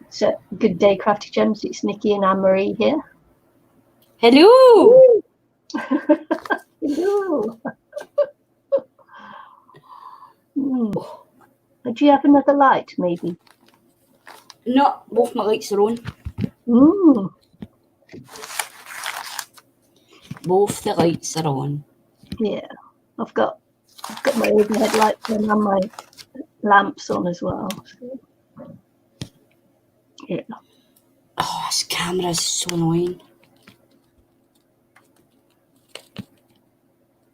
It's a good day, Crafty Gems. It's Nicky and Annemarie here. Hello. Hello. Do you have another light, maybe? No, both my lights are on. Both the lights are on. Yeah, I've got my overhead lights on and my lamps on as well. So. Yeah. Oh, this camera is so annoying.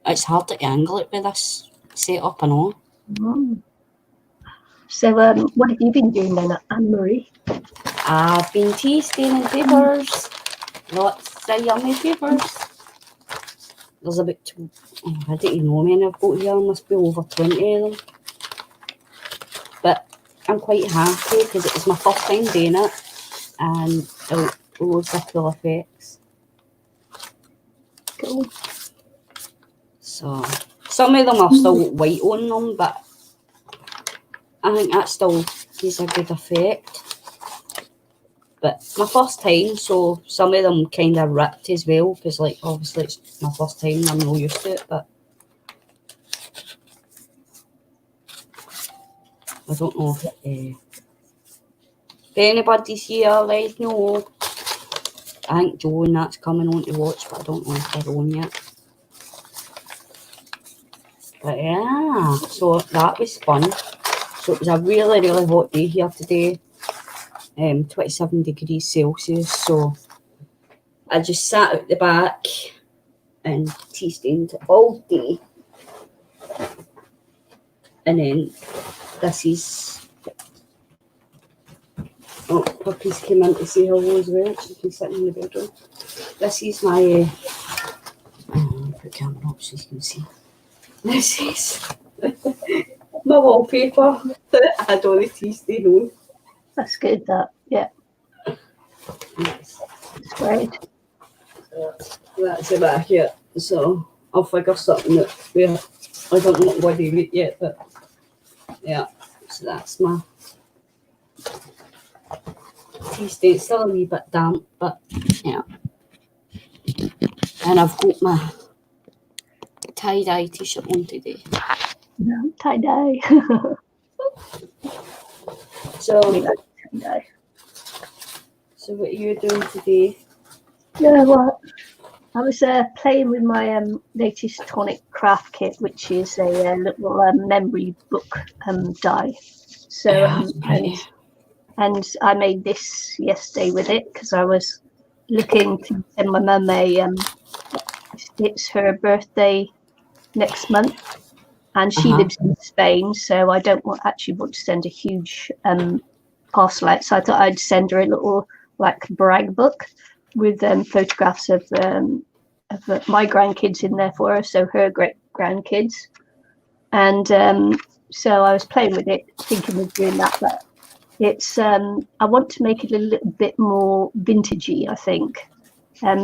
It's hard to angle it with this setup and all. So, what have you been doing then, Annemarie? I've been tea staining papers. Lots of yummy papers. There's about I don't even know how many I've got here. There must be over 20 of them. But I'm quite happy because it was my first time doing it. And loads of cool effects. Cool. So some of them are still white on them, but I think that still gives a good effect. But my first time, so some of them kind of ripped as well, because like obviously it's my first time and I'm not used to it, but I don't know if anybody's here, let us know. I think Joe and that's coming on to watch, but I don't know if they're on yet. But yeah, so that was fun. So it was a really, really hot day here today. 27 degrees Celsius, so I just sat out the back and tea stained all day. And then this is Puppy's came in to say hello as well. She's been sitting in the bedroom. This is my put the camera up so you can see. This is my wallpaper that I had all the tea stain on. That's good, that. Yeah. Yes. It's great. That's it back here. So I'll figure something out where I don't know what to do it yet, but yeah. So that's my tea stain. It's still a wee bit damp, but yeah. And I've got my tie-dye t-shirt on today. No, tie-dye. So tie-dye. So what are you doing today? Yeah, well, I was playing with my latest tonic craft kit, which is a little memory book die. So and I made this yesterday with it because I was looking to send my mum a it's her birthday next month, and she lives in Spain, so I don't actually want to send a huge parcel out. So I thought I'd send her a little like brag book with photographs of my grandkids in there for her, so her great grandkids. And so I was playing with it, thinking of doing that, but it's I want to make it a little bit more vintagey, I think,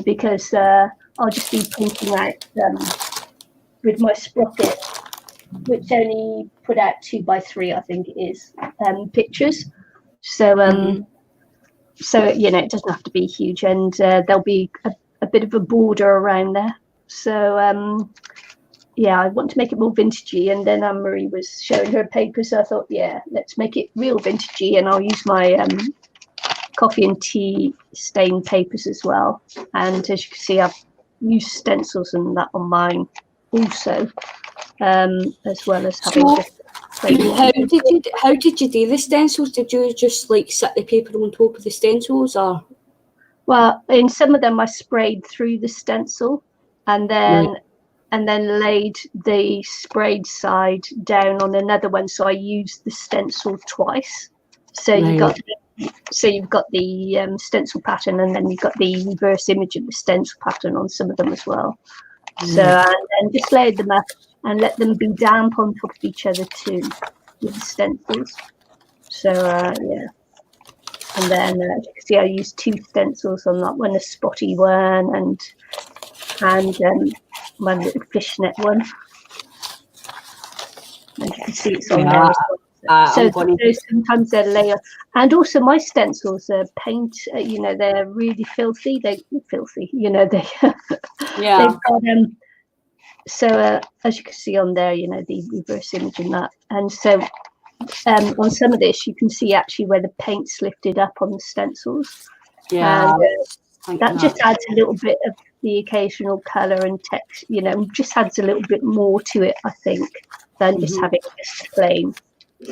because I'll just be printing out with my sprocket, which only put out 2x3, I think it is, pictures. So so you know, it doesn't have to be huge, and there'll be a bit of a border around there. So yeah, I want to make it more vintagey. And then Annemarie was showing her paper, so I thought, yeah, let's make it real vintagey, and I'll use my coffee and tea stained papers as well. And as you can see, I've used stencils and that on mine also, as well as having. How did you do the stencils? Did you just like set the paper on top of the stencils, or? Well, in some of them I sprayed through the stencil, and then laid the sprayed side down on another one. So I used the stencil twice. So you've got the stencil pattern, and then you've got the reverse image of the stencil pattern on some of them as well. So and just laid them up and let them be damp on top of each other too with the stencils. So yeah. And then you can see I used 2 stencils on that one, a spotty one and my little fishnet one. And you can see it's on there as well. So sometimes they're layer, and also my stencils are paint. They're really filthy. They've got So as you can see on there, the reverse image and that, and so on some of this you can see actually where the paint's lifted up on the stencils. Yeah, and that just adds a little bit of the occasional color and text. Just adds a little bit more to it, I think, than just having just plain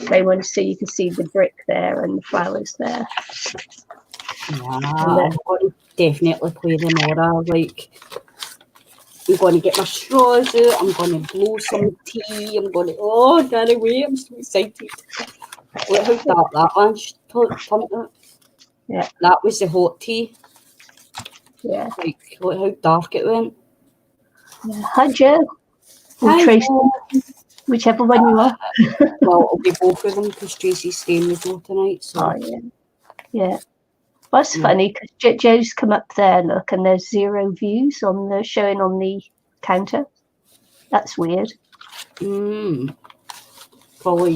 one. So you can see the brick there and the flowers there. Yeah, I'm going to definitely play the Nora. Like, I'm going to get my straws out. I'm going to blow some tea. I'm going to, Gary, wait, I'm so excited. Look how dark that one's turned out. Yeah. That was the hot tea. Yeah. Like, look how dark it went. Yeah. Hi, Joe. Or Tracy, whichever one you are. Well, it'll be both of them because Tracy's staying with me tonight. So. Oh, yeah. Yeah. Well, that's funny because Joe's come up there, look, and there's 0 views showing on the counter. That's weird. Probably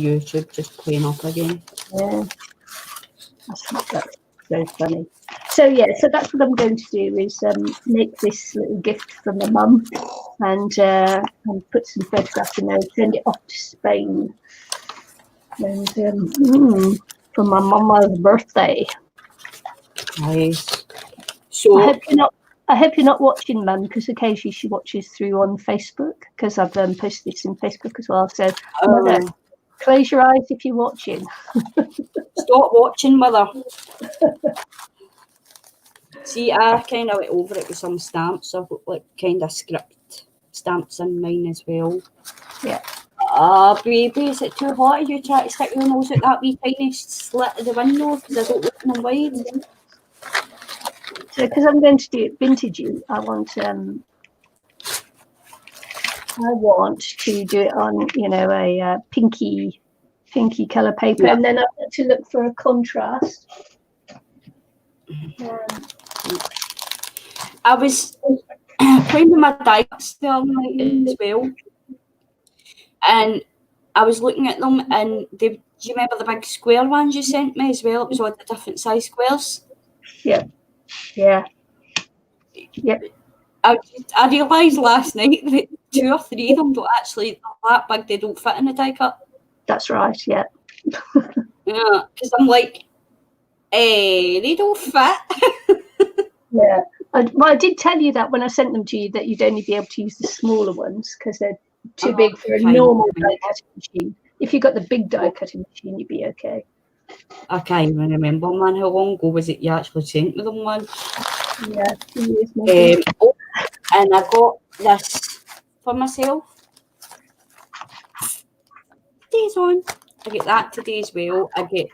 YouTube just playing up again. Yeah. That's so funny. So that's what I'm going to do is make this little gift from my mum and put some photographs in there and send it off to Spain. And for my mama's birthday. Nice. So I hope you're not watching, Mum, because occasionally she watches through on Facebook because I've posted this in Facebook as well. So Mother, close your eyes if you're watching. Stop watching, Mother. See, I kind of went over it with some stamps. I've got like kind of script stamps in mine as well. Yeah. Baby, is it too hot? Are you trying to stick your nose out that wee tiny slit of the window because I don't open them wide? So, because I'm going to do it vintagey, I want to do it on, a pinky colour paper, and then I want to look for a contrast. I was playing with my dice the other night as well, and I was looking at them, and do you remember the big square ones you sent me as well? It was all the different size squares. Yeah. Yeah. Yep. I realised last night that 2 or 3 of them don't actually that big. They don't fit in the die cut. That's right. Yeah. Yeah, because I'm like, they don't fit. Yeah. I did tell you that when I sent them to you that you'd only be able to use the smaller ones because they're too big for a normal die cutting machine. If you got the big die cutting machine, you'd be okay. I can't even remember, man. How long ago was it you actually sent me them one? Yeah, 2 years maybe. And I got this for myself. Today's on. I get that today as well. I get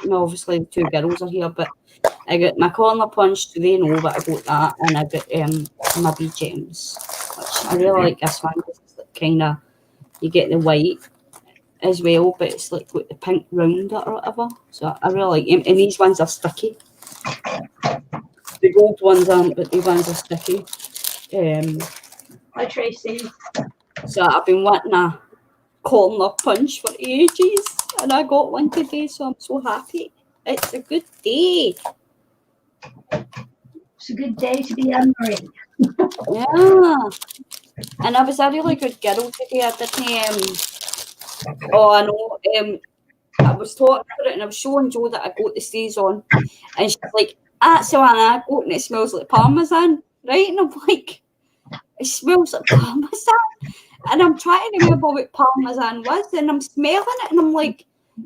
obviously the 2 girls are here, but I got my corner punch. Do they know that I got that? And I got my bee gems, which I really like this one. It's like kind of you get the white as well, but it's like with the pink round it or whatever. So I really like them. And these ones are sticky. The gold ones aren't, but the ones are sticky. Hi, Tracy. So I've been wanting a corner punch for ages, and I got one today, so I'm so happy. It's a good day. It's a good day to be Annemarie. Yeah. And I was a really good girl today. I didn't. I know. I was talking about it, and I was showing Jo that I got the stays on, and she's like, "That's the one I got, and it smells like parmesan, right?" And I'm like, "It smells like parmesan," and I'm trying to remember what parmesan was, and I'm smelling it, and I'm like,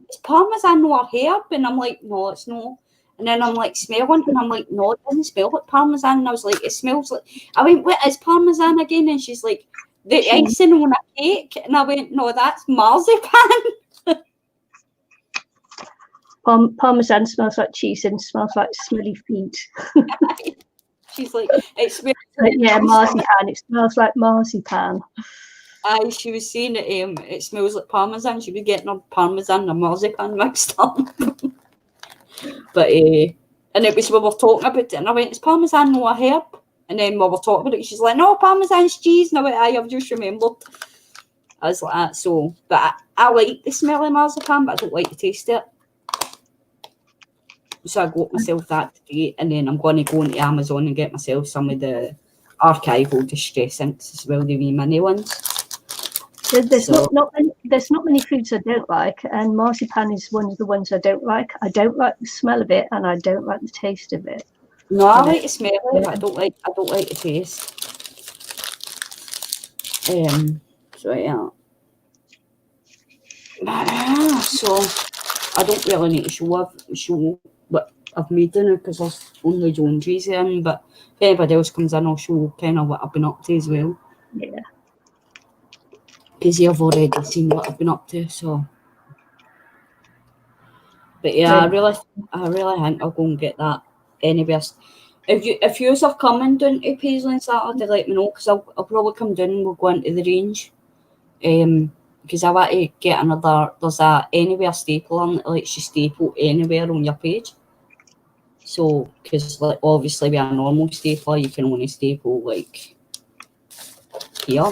"Is parmesan not a herb?" And I'm like, "No, it's not." And then I'm like smelling, and I'm like, "No, it doesn't smell like parmesan." And I was like, "It smells like." I went, "What is parmesan again?" And she's like, "The icing on a cake." And I went, "No, that's marzipan." Parmesan smells like cheese and smells like smelly feet. She's like, "It smells like marzipan. It smells like marzipan. She was saying that it smells like parmesan. She was getting on parmesan and marzipan mixed up. But and it was we were talking about it, and I went, "Is parmesan not a herb?" And then we were talking about it, she's like, "No, parmesan's cheese." And I went, "I've just remembered." I was like that. So, but I like the smell of marzipan, but I don't like the taste of it. So I got myself that today, and then I'm going to go into Amazon and get myself some of the archival distress inks as well, the wee mini ones. There's not many foods I don't like, and marzipan is one of the ones I don't like. I don't like the smell of it, and I don't like the taste of it. No, I like the smell of it, but I don't like the taste. So yeah. So I don't really need to show what I've made in it because there's only Jonesy's in, but if anybody else comes in, I'll show kind of what I've been up to as well. Yeah. Because you've already seen what I've been up to, so. But yeah, I really think I'll go and get that anywhere. If you are coming down to Paisley on Saturday, let me know because I'll probably come down and we'll go into the range. Because I want to get there's a anywhere staple on that lets you staple anywhere on your page. So, because like obviously with a normal stapler, you can only staple like here.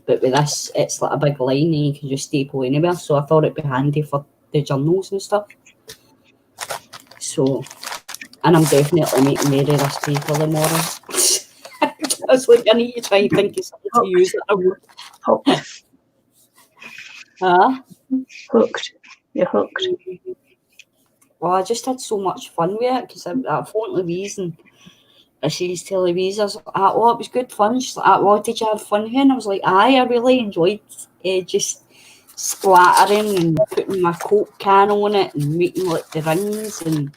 But with this, it's like a big line and you can just staple anywhere. So I thought it'd be handy for the journals and stuff. So, and I'm definitely making Mary this paper tomorrow. I was like, I need to try and think of something to use it. Hooked. Huh? Hooked. You're hooked. Well, I just had so much fun with it because I phoned Louise and she's telling Louise, I was like, oh, it was good fun. She's like, well, did you have fun here? And I was like, aye, I really enjoyed just splattering and putting my Coke can on it and making like the rings and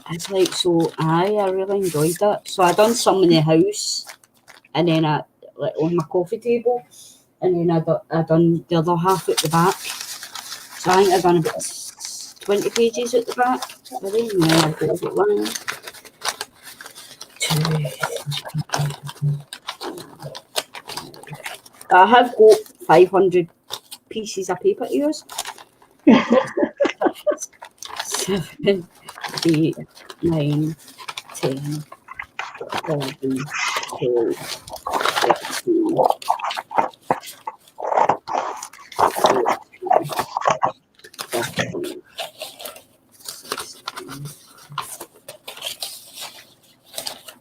it's like, so I really enjoyed that. So I done some in the house and then I like on my coffee table and then I done the other half at the back. So I think I done about 20 pages at the back. I think and then I've got about 1, 2. I have got 500 pieces of paper to use. 7, 8, 9, 10, 11, 12, 13, 14, 16,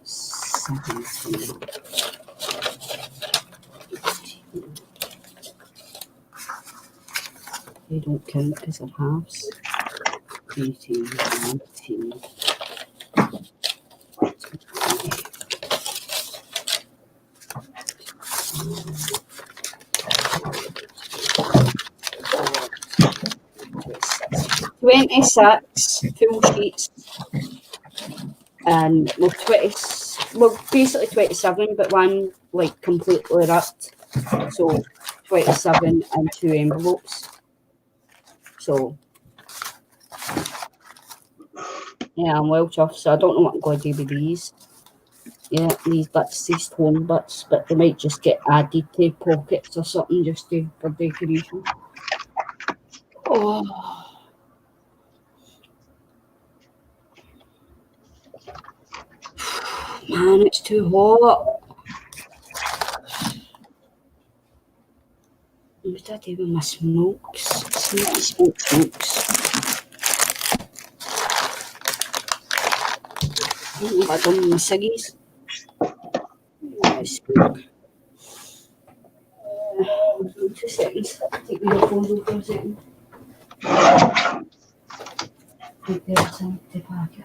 17, 18. They don't count because they're halves. 18, 19, 26 full sheets and we're basically 27 but one like completely wrapped, so 27 and 2 envelopes. So yeah, I'm well chuffed. So I don't know what I'm going to do with these. Yeah, these torn bits, but they might just get added to pockets or something just for decoration. Oh. Man, it's too hot. What did I do with my smokes? Smokes. I don't know what I've done with my ciggies. Smoke. 2 seconds. Take my earphones off for a second. Take the empty packet.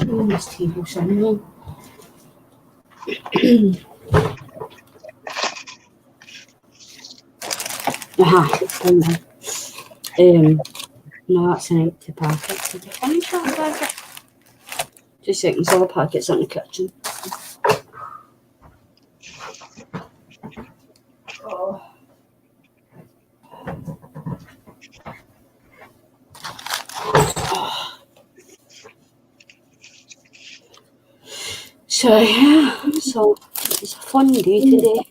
On this table somewhere. No, that's an empty packet. Did I finish that packet? 2 seconds, all the packets in the kitchen. Oh. So yeah, so it's a fun day today.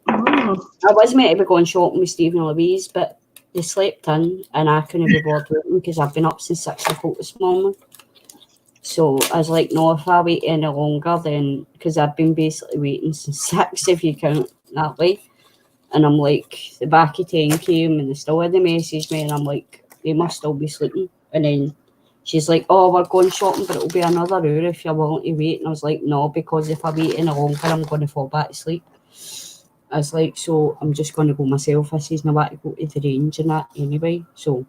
I was meant to be going shopping with Stephen and Louise, but they slept in and I couldn't be bothered waiting because I've been up since 6 o'clock this morning. So I was like, no, if I wait any longer, then because I've been basically waiting since 6 if you count that way. And I'm like, the back of 10 came and they still hadn't messaged me, and I'm like, they must still be sleeping. And then she's like, oh, we're going shopping, but it'll be another hour if you're willing to wait. And I was like, no, because if I wait any longer, I'm going to fall back to sleep. I was like, so I'm just going to go myself. I says, no, I want to go to the range and that anyway. So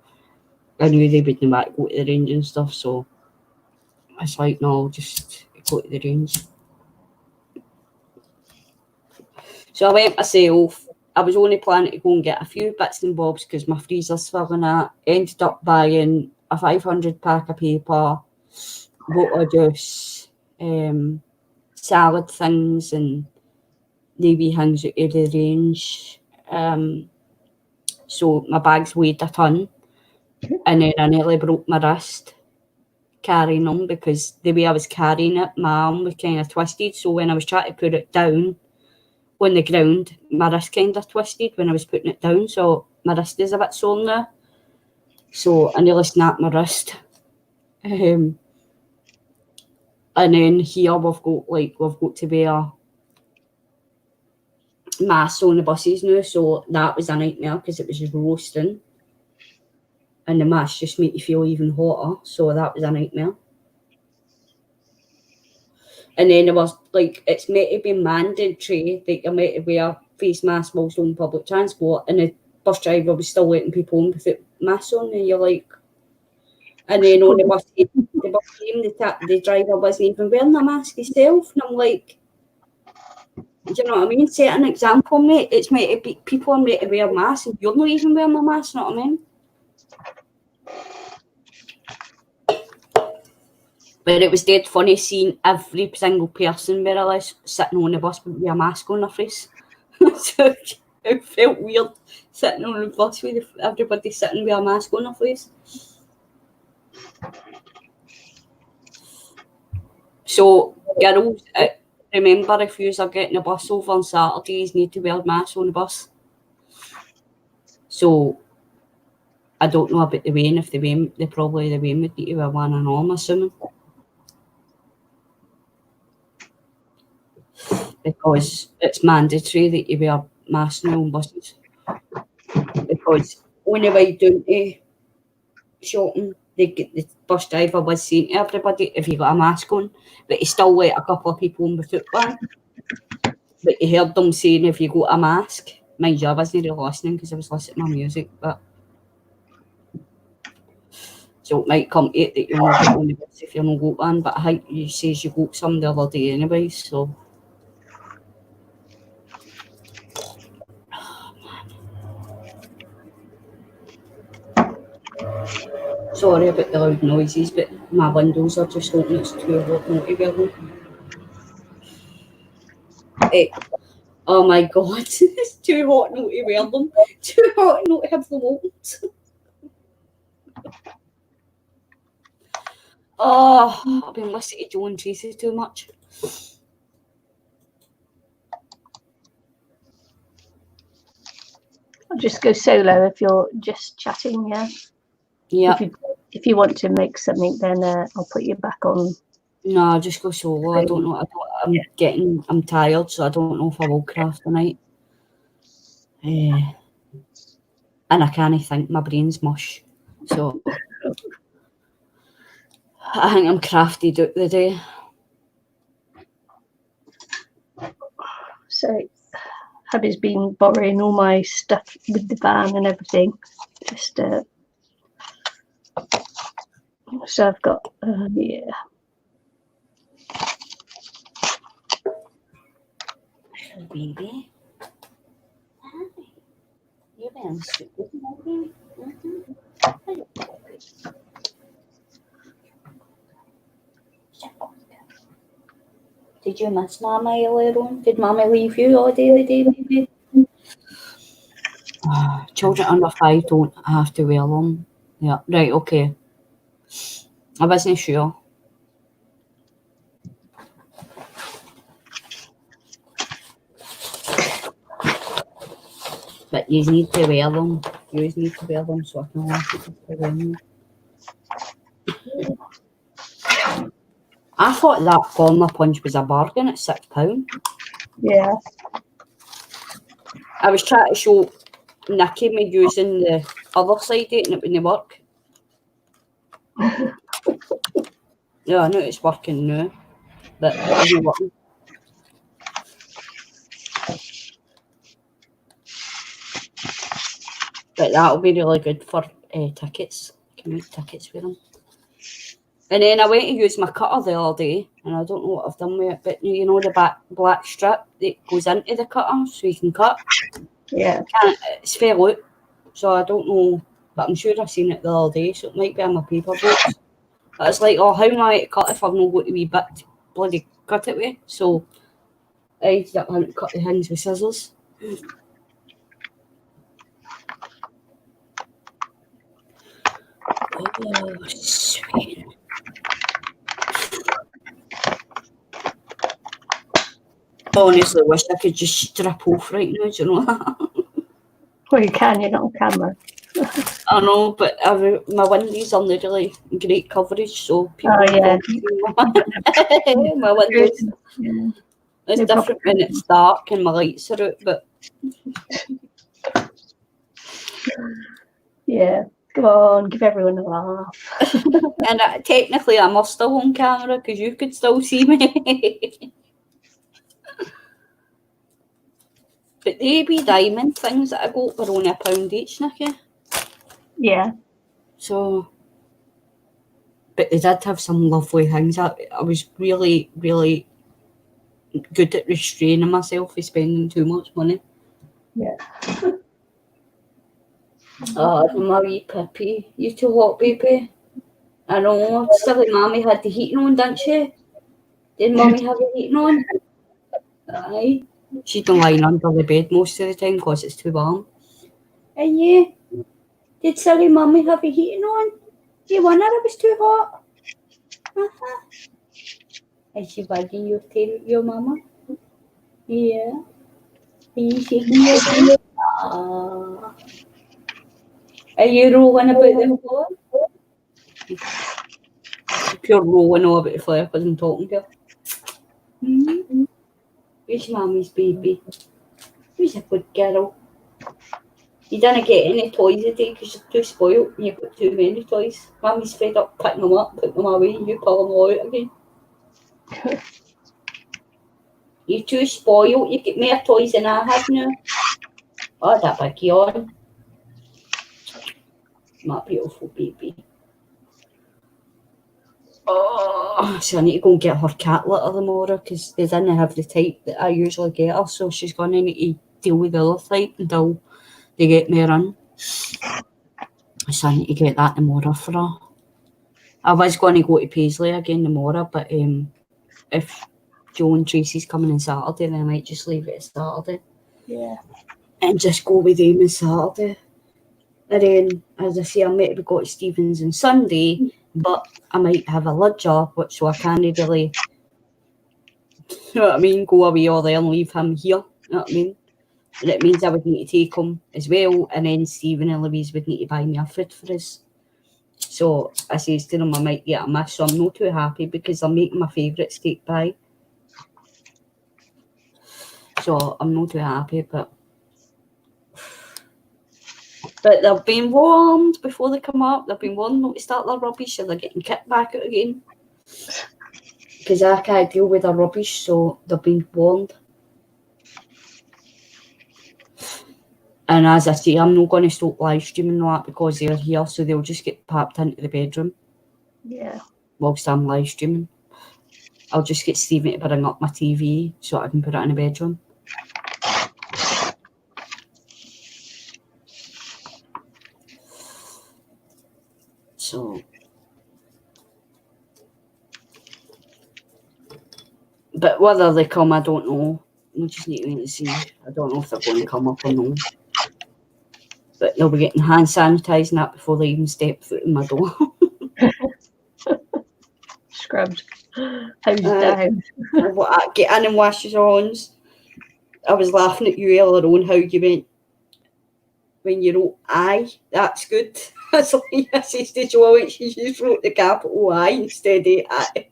I knew they wouldn't want to go to the range and stuff. So I was like, no, I'll just go to the range. So I went myself. I was only planning to go and get a few bits and bobs because my freezer's filling out. Ended up buying a 500 pack of paper, water juice, salad things, and the wee things out of the range. So my bags weighed a ton, and then I nearly broke my wrist carrying them because the way I was carrying it, my arm was kind of twisted. So when I was trying to put it down on the ground, my wrist kind of twisted when I was putting it down. So my wrist is a bit sore now. So I nearly snapped my wrist. And then here we've got to wear masks on the buses now. So that was a nightmare because it was just roasting. And the mask just made you feel even hotter. So that was a nightmare. And then it was like, it's meant to be mandatory that you're meant to wear face masks whilst on public transport. And the bus driver was still letting people on without masks on. And you're like, and then on the bus came, the driver wasn't even wearing a mask himself. And I'm like, do you know what I mean? Set an example, mate. It's meant to be, people are meant to wear masks and you're not even wearing a mask, you know what I mean? But it was dead funny seeing every single person where I was sitting on the bus with a mask on their face. So it felt weird sitting on the bus with everybody sitting with a mask on their face. So, girls, remember if you are getting a bus over on Saturdays, need to wear masks on the bus. So, I don't know about the rain. If the rain would need to wear one and all, I'm assuming. Because it's mandatory that you wear masks now on buses. Because on the way down to shopping, the bus driver was saying to everybody, if you got a mask on, but he still let a couple of people on without one. But you heard them saying if you got a mask. Mind you, I wasn't really listening because I was listening to my music, but so it might come to it that you're not getting on the bus if you're not got one, but I think you says you got some the other day anyway, so. Sorry about the loud noises, but my windows are just open. It's too hot not to wear them. Oh my god, it's too hot not to wear them. Too hot not to have them open. Oh, I've been listening to Joe and Tracy too much. I'll just go solo if you're just chatting, yeah? Yeah. If you want to make something, then I'll put you back on. No, I'll just go solo. I don't know. I'm tired, so I don't know if I will craft tonight. And I can't think. My brain's mush. So I think I'm crafty out the day. So Hubby's been borrowing all my stuff with the van and everything. Just so I've got yeah. Hello, baby. Hi. You're being stupid, baby. Did you miss Mama earlier on? Did Mama leave you all day, baby? Children under 5 don't have to wear them. Yeah, right, okay. I wasn't sure. But you need to wear them. You always need to wear them so I can laugh at them. I thought that corner punch was a bargain at £6. Yeah. I was trying to show Nicky me using the other side of it and it wouldn't work. Yeah, I know it's working now, but it wasn't working. But that'll be really good for tickets. You can make tickets with them. And then I went to use my cutter the other day, and I don't know what I've done with it, but you know the black strip that goes into the cutter so you can cut? Yeah. It's fell out, so I don't know, but I'm sure I've seen it the other day, so it might be in my paper box. But it's like, oh, how am I to cut if I've not got a wee bit to bloody cut it with? So I ended up having to cut the things with scissors. Oh, sweet. I honestly wish I could just strip off right now, do you know that? Well, you can, you're not on camera. I know, but my windows are not really great coverage, so people yeah. my windows. Yeah. It's No different when it's dark and my lights are out, but yeah. Come on, give everyone a laugh. and technically I'm still on camera because you could still see me. But they be diamond things that I got were only £1 each, Nicky. Yeah. So, but they did have some lovely things. I was really, really good at restraining myself for spending too much money. Yeah. Oh, my wee Pippi. You too hot, baby. I know. Silly Mammy had the heating on, didn't she? Did Mummy have the heating on? Aye. She's been lying under the bed most of the time because it's too warm. And you? Did silly Mummy have the heating on? Do you wonder it was too hot? Uh-huh. Is she wagging your tail at your mama? Yeah. Are you shaking your tail? Ah. Are you rolling about the floor? Pure rolling all about the floor because I'm talking to her. Mm-hmm. Where's Mummy's baby? Who's a good girl? You didn't get any toys today because you're too spoiled and you've got too many toys. Mummy's fed up picking them up, putting them away, and you pull them all out again. You're too spoiled, you get more toys than I have now. Oh, that big yawn. My beautiful baby. Oh, so I need to go and get her cat litter tomorrow because they didn't have the type that I usually get her, so she's going to need to deal with the other type until they get me in. So I need to get that tomorrow for her. I was going to go to Paisley again tomorrow, but if Joe and Tracy's coming on Saturday, then I might just leave it Saturday. Yeah. And just go with them on Saturday. And then, as I say, I might have got Stevens on Sunday, but I might have a lodger, so I can't really, you know what I mean, go away or there and leave him here, you know what I mean? And it means I would need to take him as well, and then Stephen and Louise would need to buy me a food for us. So I says to them, I might get a miss, so I'm not too happy because I'm making my favourite steak pie. So I'm not too happy, but they've been warned before they come up. They've been warned not to start their rubbish, so they're getting kicked back out again. Because I can't deal with their rubbish, so they've been warned. And as I say, I'm not going to stop live streaming that because they're here, so they'll just get popped into the bedroom. Yeah. Whilst I'm live streaming. I'll just get Stephen to bring up my TV so I can put it in the bedroom. So, but whether they come, I don't know. We just need to wait and see. I don't know if they're going to come up or not. But they'll be getting hand sanitising that before they even step foot in my door. Scrubbed. Hose down. Get in and wash your hands. I was laughing at you earlier on how you went, when you wrote I, that's good. That's like I says to Jo when she just wrote the capital I instead of I.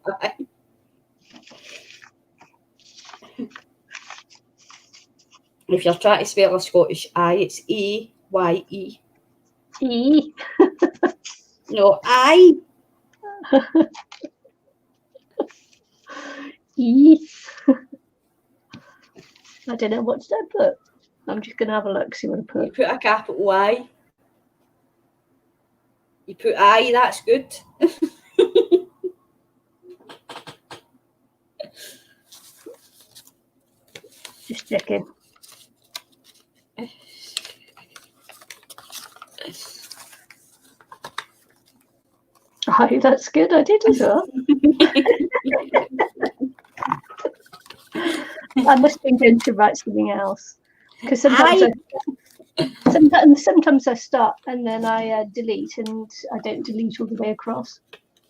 If you're trying to spell a Scottish I, it's A-Y-E. E. No, I. E. I don't know what did I put. I'm just going to have a look, see what I You put. put a capital I. You put I, that's good. Just checking. Oh, that's good. I did as well. I must have been going to write something else because sometimes I start and then I delete, and I don't delete all the way across.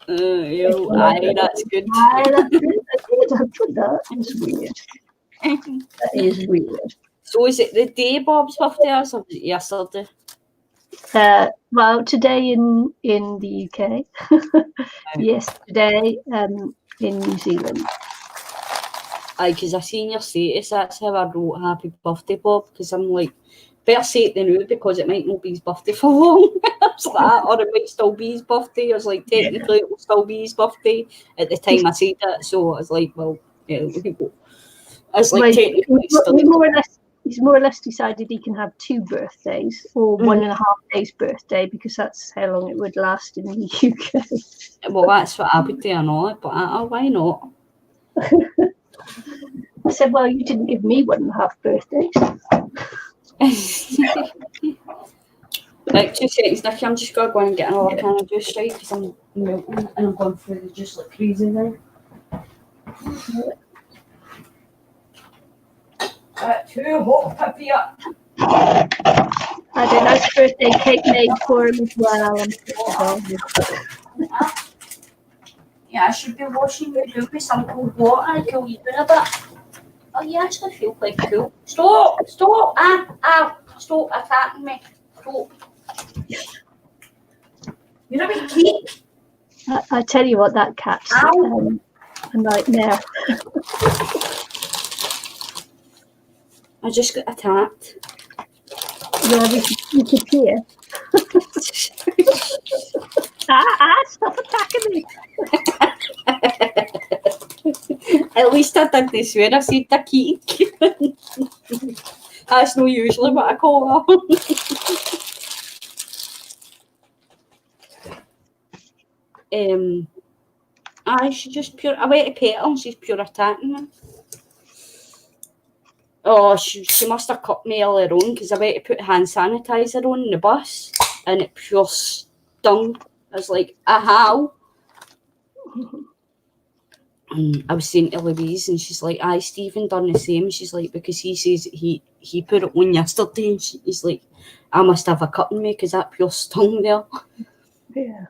I, that's good. Aye, that's good. I put that. It's weird. That is weird. So is it the day Bob's birthday or was it yesterday? Well, today in the UK, yesterday in New Zealand. Aye, because I seen your status, that's how I wrote happy birthday, Bob, because I'm like, better say it than now because it might not be his birthday for long. It's like that, or it might still be his birthday. I was like, technically it will still be his birthday at the time I said that, so I was like, well, yeah, we go. I was like, technically it's still he's more or less decided he can have 2 birthdays or 1.5 days birthday because that's how long it would last in the UK. Well, that's what I would do, I know it, but why not? I said, well, you didn't give me 1.5 birthdays. Like 2 seconds, Nicky, I'm just going to go and get another can of juice, right? Because I'm melting and I'm going through the juice like crazy now. Too hot, Pippi up. I did nice birthday cake made for him as well. Yeah, I should be washing my boot with some cold water and cool you down a bit. Oh, you actually feel quite cool. Stop! Stop! Stop attacking me. Stop. You're a wee cake. I tell you what, that cat's a nightmare. I just got attacked. Yeah, we could hear. Stop attacking me. At least I did this when I said the cake. That's not usually what I call her. She's just pure. I went to pet her and she's pure attacking me. Oh, she must have cut me earlier on because I went to put hand sanitizer on the bus and it pure stung. I was like, how? And I was saying to Louise and she's like, aye, Stephen done the same. She's like, because he says he put it on yesterday and he's like, I must have a cut in me because that pure stung there. Yeah.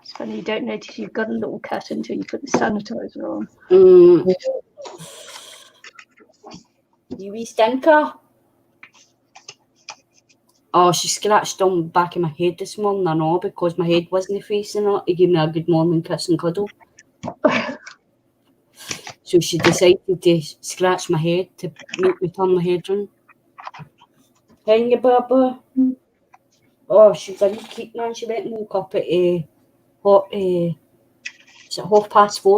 It's funny, you don't notice you've got a little cut until you put the sanitizer on. You wee stinker. Oh, she scratched on the back of my head this morning, I know, because my head wasn't facing her. He gave me a good morning kiss and cuddle. So she decided to scratch my head to make me turn my head round. Hang your baba. Oh, she's a wee cute now. She went and woke up at 4:30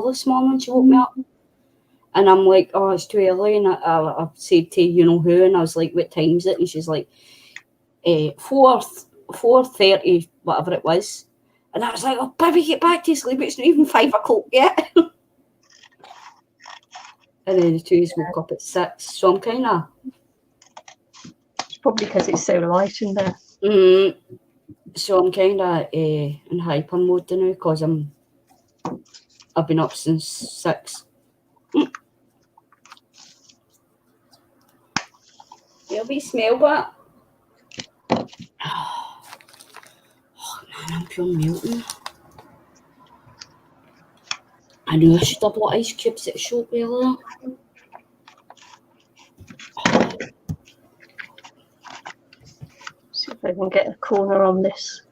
this morning. She woke me up. And I'm like, oh, it's too early. And I said to you know who, and I was like, what time is it? And she's like, 4:30, whatever it was. And I was like, oh, baby, get back to sleep. It's not even 5 o'clock yet. And then the two woke up at 6. So I'm kind of... It's probably because it's so light in there. So I'm kind of in hyper mode now because I've been up since 6. There'll be smell that. Oh man, I'm pure melting. I knew I should have bought ice cubes at the shop earlier. if I can get a corner on this.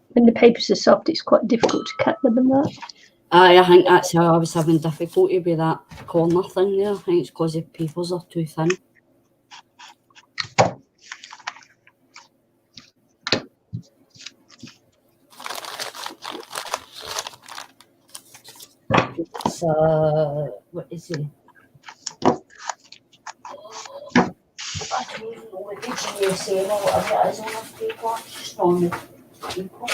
When the papers are soft, it's quite difficult to cut them and that. I think that's how I was having difficulty with that corner thing there. I think it's because the papers are too thin. It's, what is it? I don't even know what the GSM or whatever it is on this paper. It's just on the paper.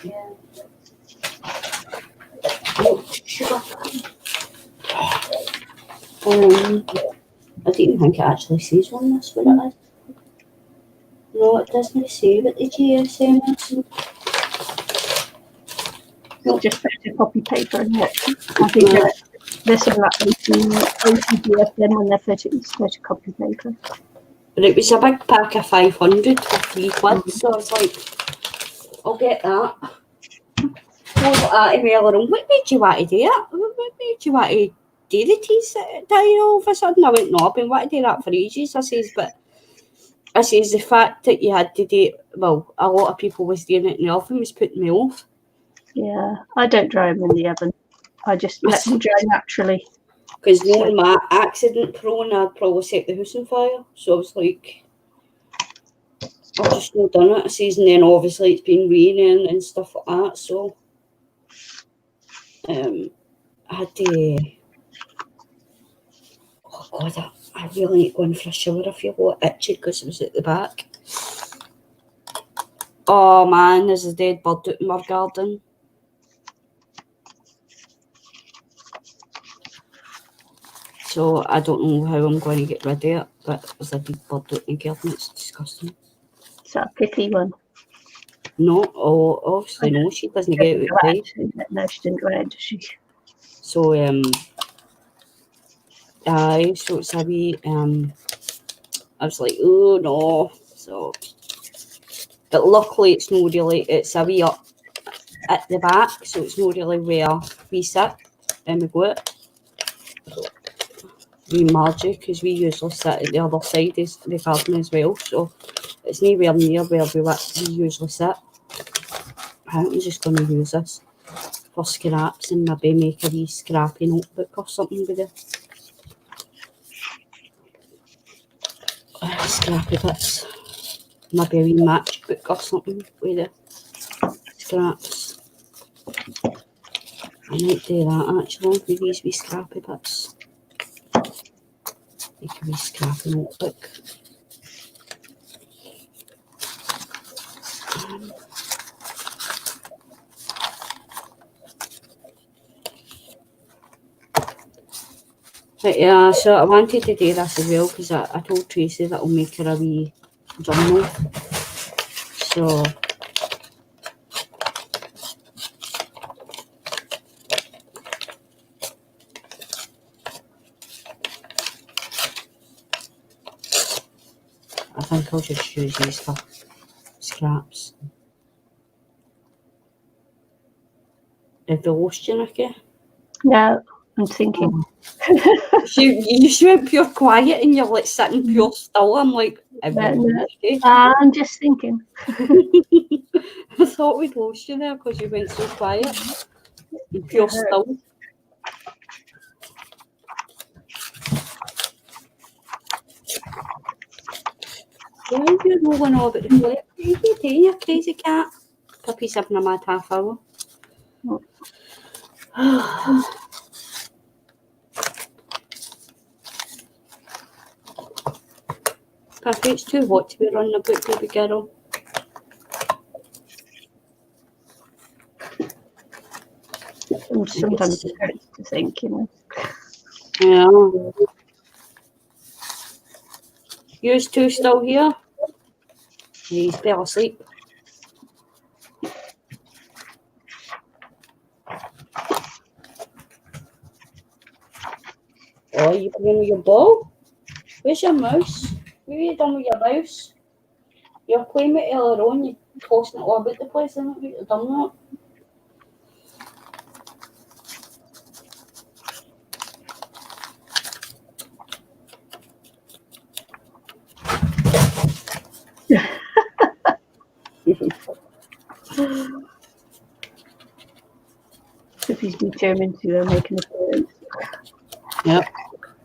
Yeah. Oh, sugar. I don't even think it actually says on this what it is. No, it doesn't say what the GSM is. It's just photocopy paper, isn't it? I think there's some like OCGSM when they're photocopy paper. But it was a big pack of 500 for £3, so I was like, I'll get that. I was like, what made you want to do it? What made you want to do the tea diary all of a sudden? I went, no, I've been wanting to do that for ages. I says, the fact that you had to do it, well, a lot of people was doing it in the oven was putting me off. Yeah, I don't dry them in the oven. I just let them dry naturally. Because knowing my accident prone, I'd probably set the house on fire. So I was like, I've just not done it. I says, and then obviously it's been raining and stuff like that. So I had to. Oh God, I really need to go in for a shower. I feel a lot itchy because it was at the back. Oh man, there's a dead bird out in my garden. So I don't know how I'm going to get rid of it, but there's a dead bird out in the garden. It's disgusting. Is that a picky one? No, obviously no, she doesn't get out of bed. No, she didn't go out, does she? So so it's a wee I was like, oh no. So but luckily it's not really, it's a wee up at the back, so it's not really where we sit and we go out. We Margie, because we usually sit at the other side of the garden as well, so it's nowhere near where we usually sit. I think I'm just going to use this for scraps and maybe make a wee scrappy notebook or something with it. Scrappy bits. Maybe a wee matchbook or something with the scraps. I might do that actually with these wee scrappy bits. Make a wee scrappy notebook. But yeah, so I wanted to do this as well because I told Tracy that I'll make her a wee journal. So I think I'll just use these for scraps. Have you lost you, Nicky? No, I'm thinking. You just went pure quiet and you're like sitting pure still. I'm like, I'm just thinking. I thought we'd lost you there because you went so quiet and pure still. Why are you rolling all about the flip? What are you doing, you crazy cat? Puppy's having a mad half hour. Puppy, it's too hot to be running about, baby girl. Sometimes it hurts to think, you know. Yeah. Yours two still here? He's fell asleep. Oh, you playing with your ball? Where's your mouse? What have you done with your mouse? You're playing with it earlier on, you're tossing it all about the place, isn't it? You've done that. Sophie's determined to make an appearance. Yep.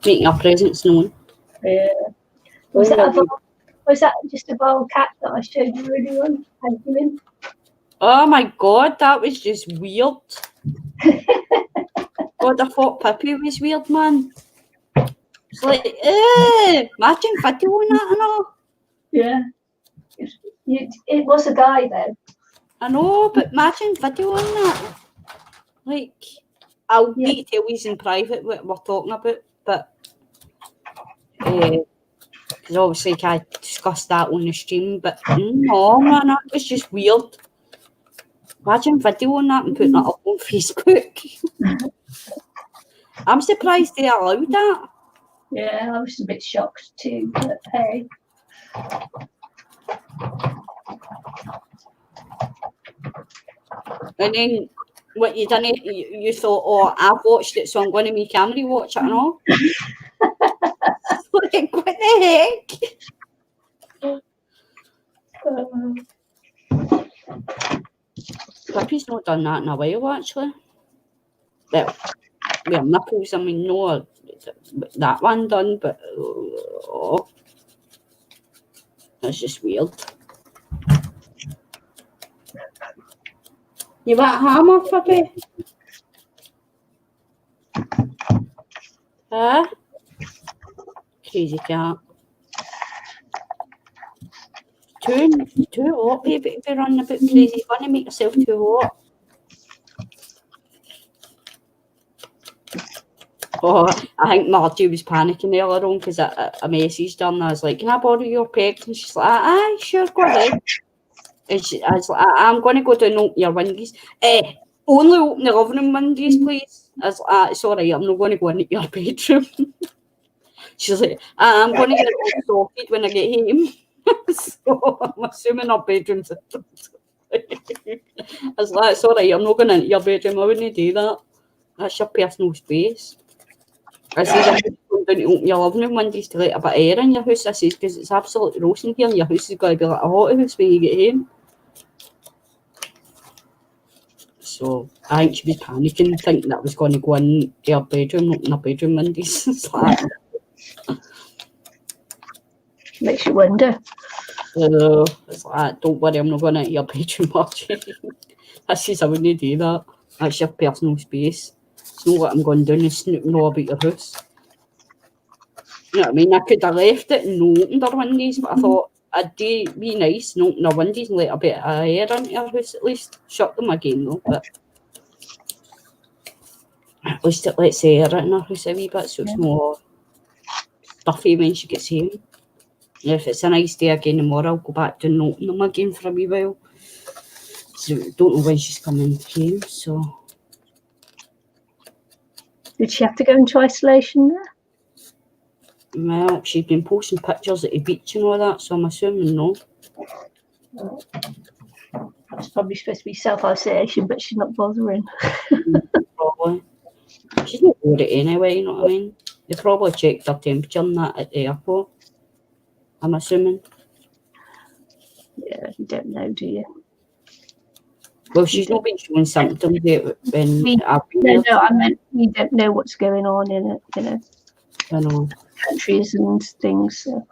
Making our presence known. Yeah. Was that just a bald cat that I showed you earlier on? Oh my god, that was just weird. God, I thought Pippi was weird, man. It's like, imagine video on that and all. Yeah. It was a guy though. I know, but imagine video on that. Like, I'll need to tell you in private what we're talking about, but because obviously I discussed that on the stream, but no, man, that was just weird. Imagine video on that and putting that up on Facebook. I'm surprised they allowed that. Yeah, I was a bit shocked too, but hey. And then what you done, you thought, oh, I've watched it, so I'm going to make Annemarie watch it and all. Like, what the heck? Pippi's not done that in a while, actually. Well, with nipples, I mean, no, that one done, but that's just weird. You want a hammer, Pippi? Huh? Crazy cat. Too hot, baby, to be running about crazy. You're going to make yourself too hot. Oh, I think Margie was panicking earlier on because I messaged her and I was like, can I borrow your pegs? And she's like, aye, sure, go ahead. And I was like, I'm going to go down and open your windows. Only open the living room windows, please. I was like, it's all right, I'm not going to go into your bedroom. She's like, I'm going to get it all sorted when I get home. So I'm assuming our bedroom's I was like, it's all right, I'm not going into your bedroom, I wouldn't do that. That's your personal space. I said, I'm going down to open your living room windows to let a bit of air in your house. I said, because it's absolutely roasting here and your house is going to be like a hot house when you get home. So I think she was panicking, thinking that I was going to go in her bedroom, open her bedroom windows. Makes you wonder. It's like, don't worry, I'm not going into your bedroom, Margie. I says, I wouldn't do that. That's your personal space. It's not what I'm going down and snooping all about your house. You know what I mean? I could have left it and opened her windows, but I thought I'd be nice and open her windows and let a bit of air into her house at least. Shut them again though, but at least it lets air in her house a wee bit so it's more stuffy when she gets home. And if it's a nice day again tomorrow, I'll go back down and open them again for a wee while. So don't know when she's coming home, so. Did she have to go into isolation there? Well, she's been posting pictures at the beach and all that, so I'm assuming no. It's probably supposed to be self-isolation, but she's not bothering. Probably. She's not worried anyway, you know what I mean? They probably checked her temperature and that at the airport, I'm assuming. Yeah, you don't know, do you? Well, she's not been showing symptoms yet when I've been there. No, I meant we don't know what's going on in it, you know. I know. Countries and things. So.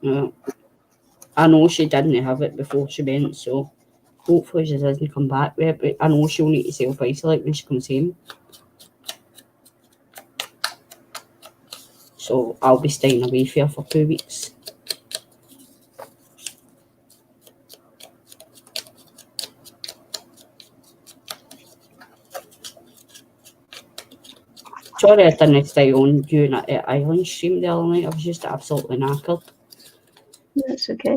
Yeah. I know she didn't have it before she went, so hopefully she doesn't come back with it, but I know she'll need to self-isolate when she comes home. So I'll be staying away for her for 2 weeks. Sorry I didn't stay on during that island stream the other night. I was just absolutely knackered. That's okay.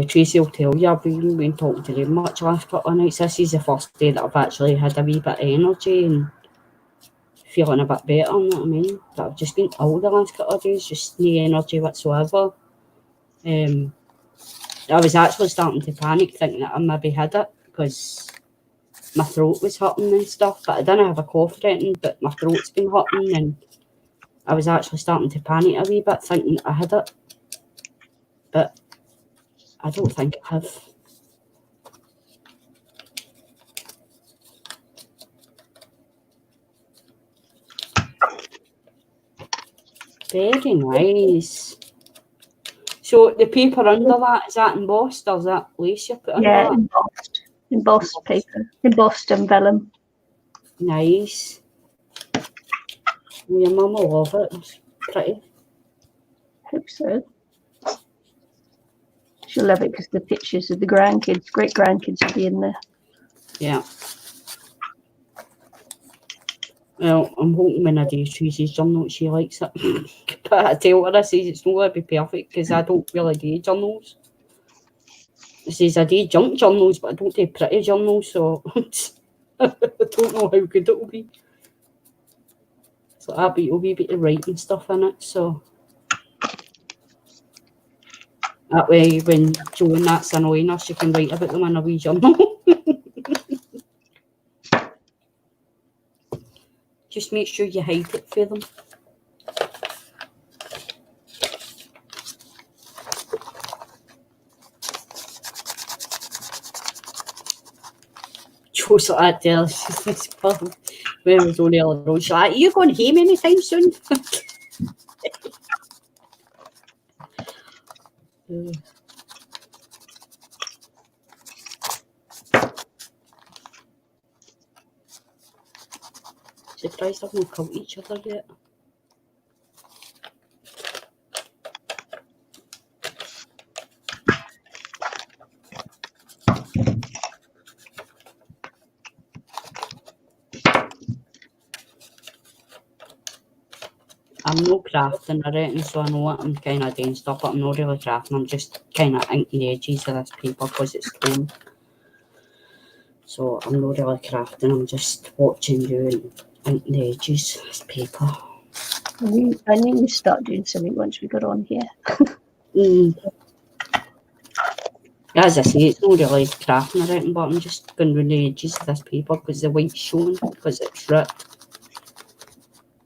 Tracy will tell you, I've really been talking to them much last couple of nights. This is the first day that I've actually had a wee bit of energy and feeling a bit better, you know what I mean? But I've just been ill the last couple of days, just no energy whatsoever. I was actually starting to panic, thinking that I maybe had it because my throat was hurting and stuff, but I didn't have a cough or anything, but my throat's been hurting and I was actually starting to panic a wee bit, thinking that I had it. But I don't think I have. Very nice. So the paper under that, is that embossed or is that lace you put under Yeah, that? embossed paper, embossed and vellum. Nice. Your mum will love it. It's pretty. Hope so. She'll love it because the pictures of the grandkids, great grandkids, will be in there. Yeah. Well, I'm hoping when I do choose journal, she likes it. But I tell her, I says it's not going to be perfect because I don't really do journals. I says I do junk journals, but I don't do pretty journals, so I don't know how good it will be. So I'll be a wee bit of writing stuff in it, so that way when Jo and that's annoying her, she can write about them in a wee journal. Just make sure you hide it for them. Jo's like that there, she's like, when I was only on the road, she's like, are you going home anytime soon? Surprised I've not caught each other yet. I'm not crafting, I reckon, so I know what I'm kind of doing stuff, but I'm not really crafting. I'm just kind of inking the edges of this paper because it's torn. So I'm not really crafting, I'm just watching you and inking the edges of this paper. I knew you'd start doing something once we got on here. As I say, it's not really crafting, I reckon, but I'm just going around the edges of this paper because the white's showing because it's ripped.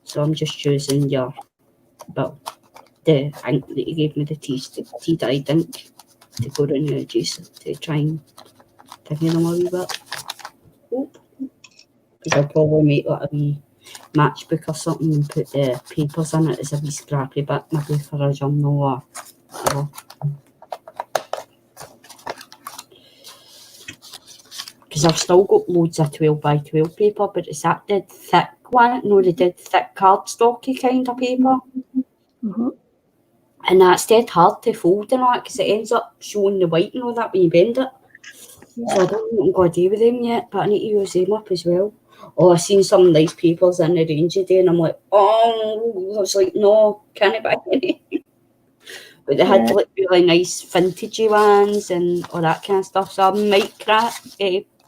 So I'm just using the ink that you gave me, the tea-dyed ink, to go around the edges to try and thingy them a wee bit. Because I'll probably make like a wee matchbook or something and put the papers in it as a wee scrappy bit, maybe for a journal or whatever. Because I've still got loads of 12 by 12 paper, but it's that dead thick one, no, the dead thick cardstocky kind of paper. Mm-hmm. And that's dead hard to fold and all that because it ends up showing the white and all that when you bend it. Yeah. So I don't know what I'm going to do with them yet, but I need to use them up as well. Oh, I've seen some nice papers in the range today and I'm like, oh, I was like, no, can't buy any. But they had like really nice vintagey ones and all that kind of stuff. So I might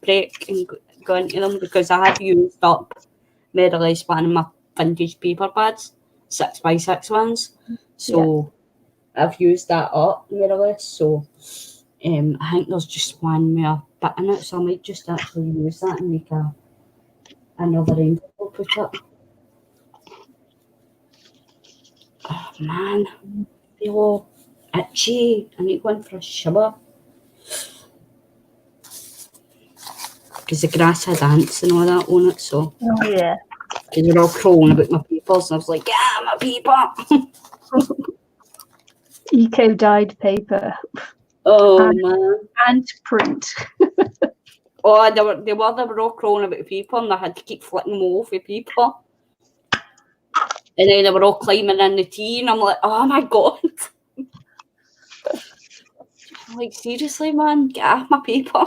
break and go into them because I have used up more or less one of my vintage paper pads, 6x6 ones. So I've used that up more or less. So I think there's just one more bit in it, so I might just actually use that and make another envelope with it. Oh man, I feel all itchy. I need one for a shiver. Because the grass had ants and all that on it, so. Oh yeah. Because they're all crawling about my papers, and I was like, yeah, my paper. Eco-dyed paper. Oh man. And print. Oh, they were all crawling about the paper, and I had to keep flicking them off the paper. And then they were all climbing in the tea, and I'm like, oh my god. I'm like, seriously, man, get off my paper.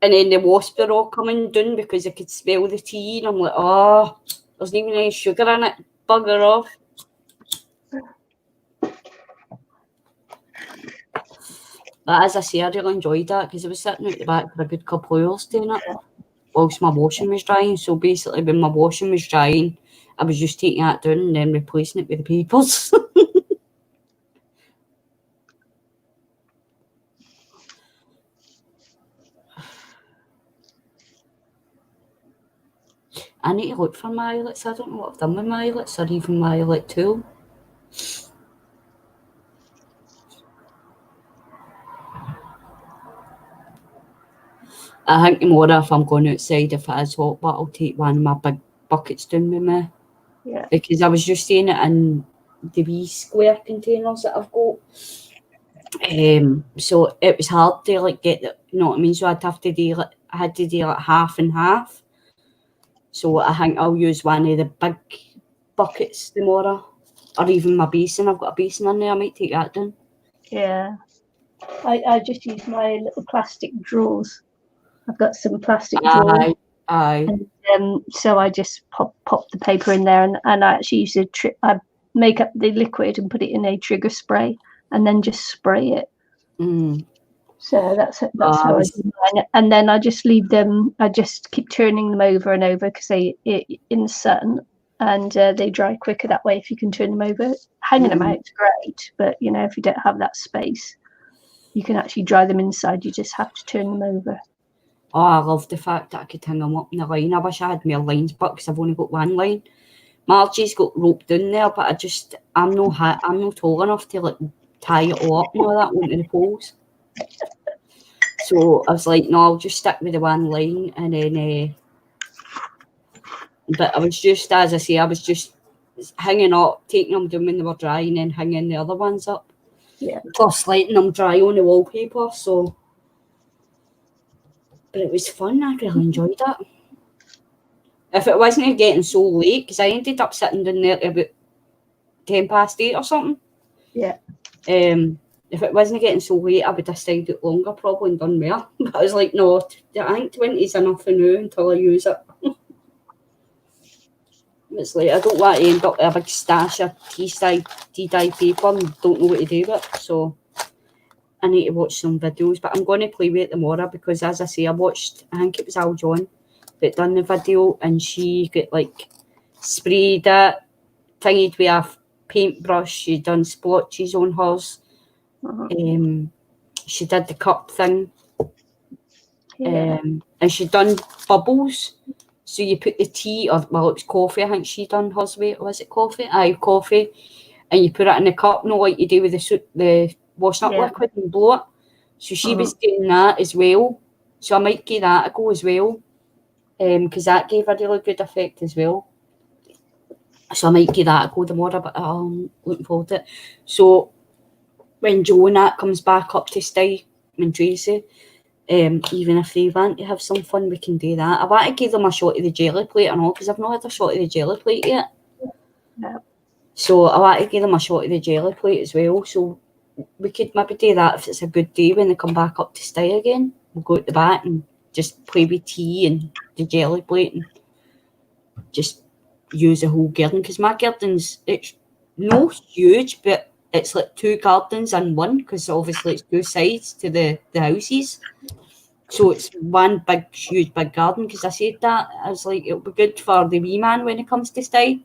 And then the wasps were all coming down because I could smell the tea, and I'm like, oh, there's not even any sugar in it. Bugger off. But as I say, I really enjoyed that because I was sitting out the back for a good couple of hours doing it whilst my washing was drying. So basically, when my washing was drying, I was just taking that down and then replacing it with the papers. I need to look for my eyelets. I don't know what I've done with my eyelets or even my eyelid tool. I think tomorrow if I'm going outside, if it is hot, but I'll take one of my big buckets down with me. Yeah. Because I was just saying it in the wee square containers that I've got. So it was hard to like get the, you know what I mean? So I had to do like half and half. So I think I'll use one of the big buckets tomorrow. Or even my basin. I've got a basin in there, I might take that down. Yeah. I just use my little plastic drawers. I've got some plastic drawers. Aye. And so I just pop the paper in there, and I actually use I make up the liquid and put it in a trigger spray, and then just spray it. So that's how I do mine. And then I just leave them. I just keep turning them over and over because they in the sun, and they dry quicker that way if you can turn them over. Hanging them out is great, but you know, if you don't have that space, you can actually dry them inside. You just have to turn them over. Oh, I love the fact that I could hang them up in the line. I wish I had more lines, but because I've only got one line. Margie's got rope down there, but I'm not tall enough to like tie it all up and all that onto the poles. So I was like, no, I'll just stick with the one line, and then. But I was just, as I say, I was just hanging up, taking them down when they were dry, and then hanging the other ones up. Yeah. Plus letting them dry on the wallpaper. So. But it was fun. I really enjoyed it. If it wasn't getting so late, because I ended up sitting down there about 8:10 or something. Yeah. If it wasn't getting so late, I would have stayed out longer probably and done more. But I was like, no, I think 20 is enough for now until I use it. It's like, I don't want to end up with a big stash of tea-dye paper and don't know what to do with it. So I need to watch some videos, but I'm going to play with it tomorrow because, as I say, I think it was Al John that done the video, and she got like sprayed it, thingied with a paintbrush. She done splotches on hers. She did the cup thing, and she done bubbles. So you put the tea, or well, it was coffee. I think she done hers with. Was it coffee? Aye, coffee, and you put it in the cup, no, like you do with the washing up liquid and blow it. So she was doing that as well. So I might give that a go as well, because that gave a really good effect as well. So I might give that a go tomorrow, but I'm looking forward to it. So when Joe and that comes back up to stay, and Tracy, even if they want to have some fun, we can do that. I want to give them a shot of the jelly plate and all, because I've not had a shot of the jelly plate yet. Yeah. So I want to give them a shot of the jelly plate as well. So we could maybe do that if it's a good day when they come back up to stay again. We'll go at the back and just play with tea and the jelly plate and just use the whole garden, because my garden's, it's not huge, but it's like two gardens in one, because obviously it's two sides to the houses. So it's one big, huge, big garden. Because I said that, I was like, it'll be good for the wee man when he comes to stay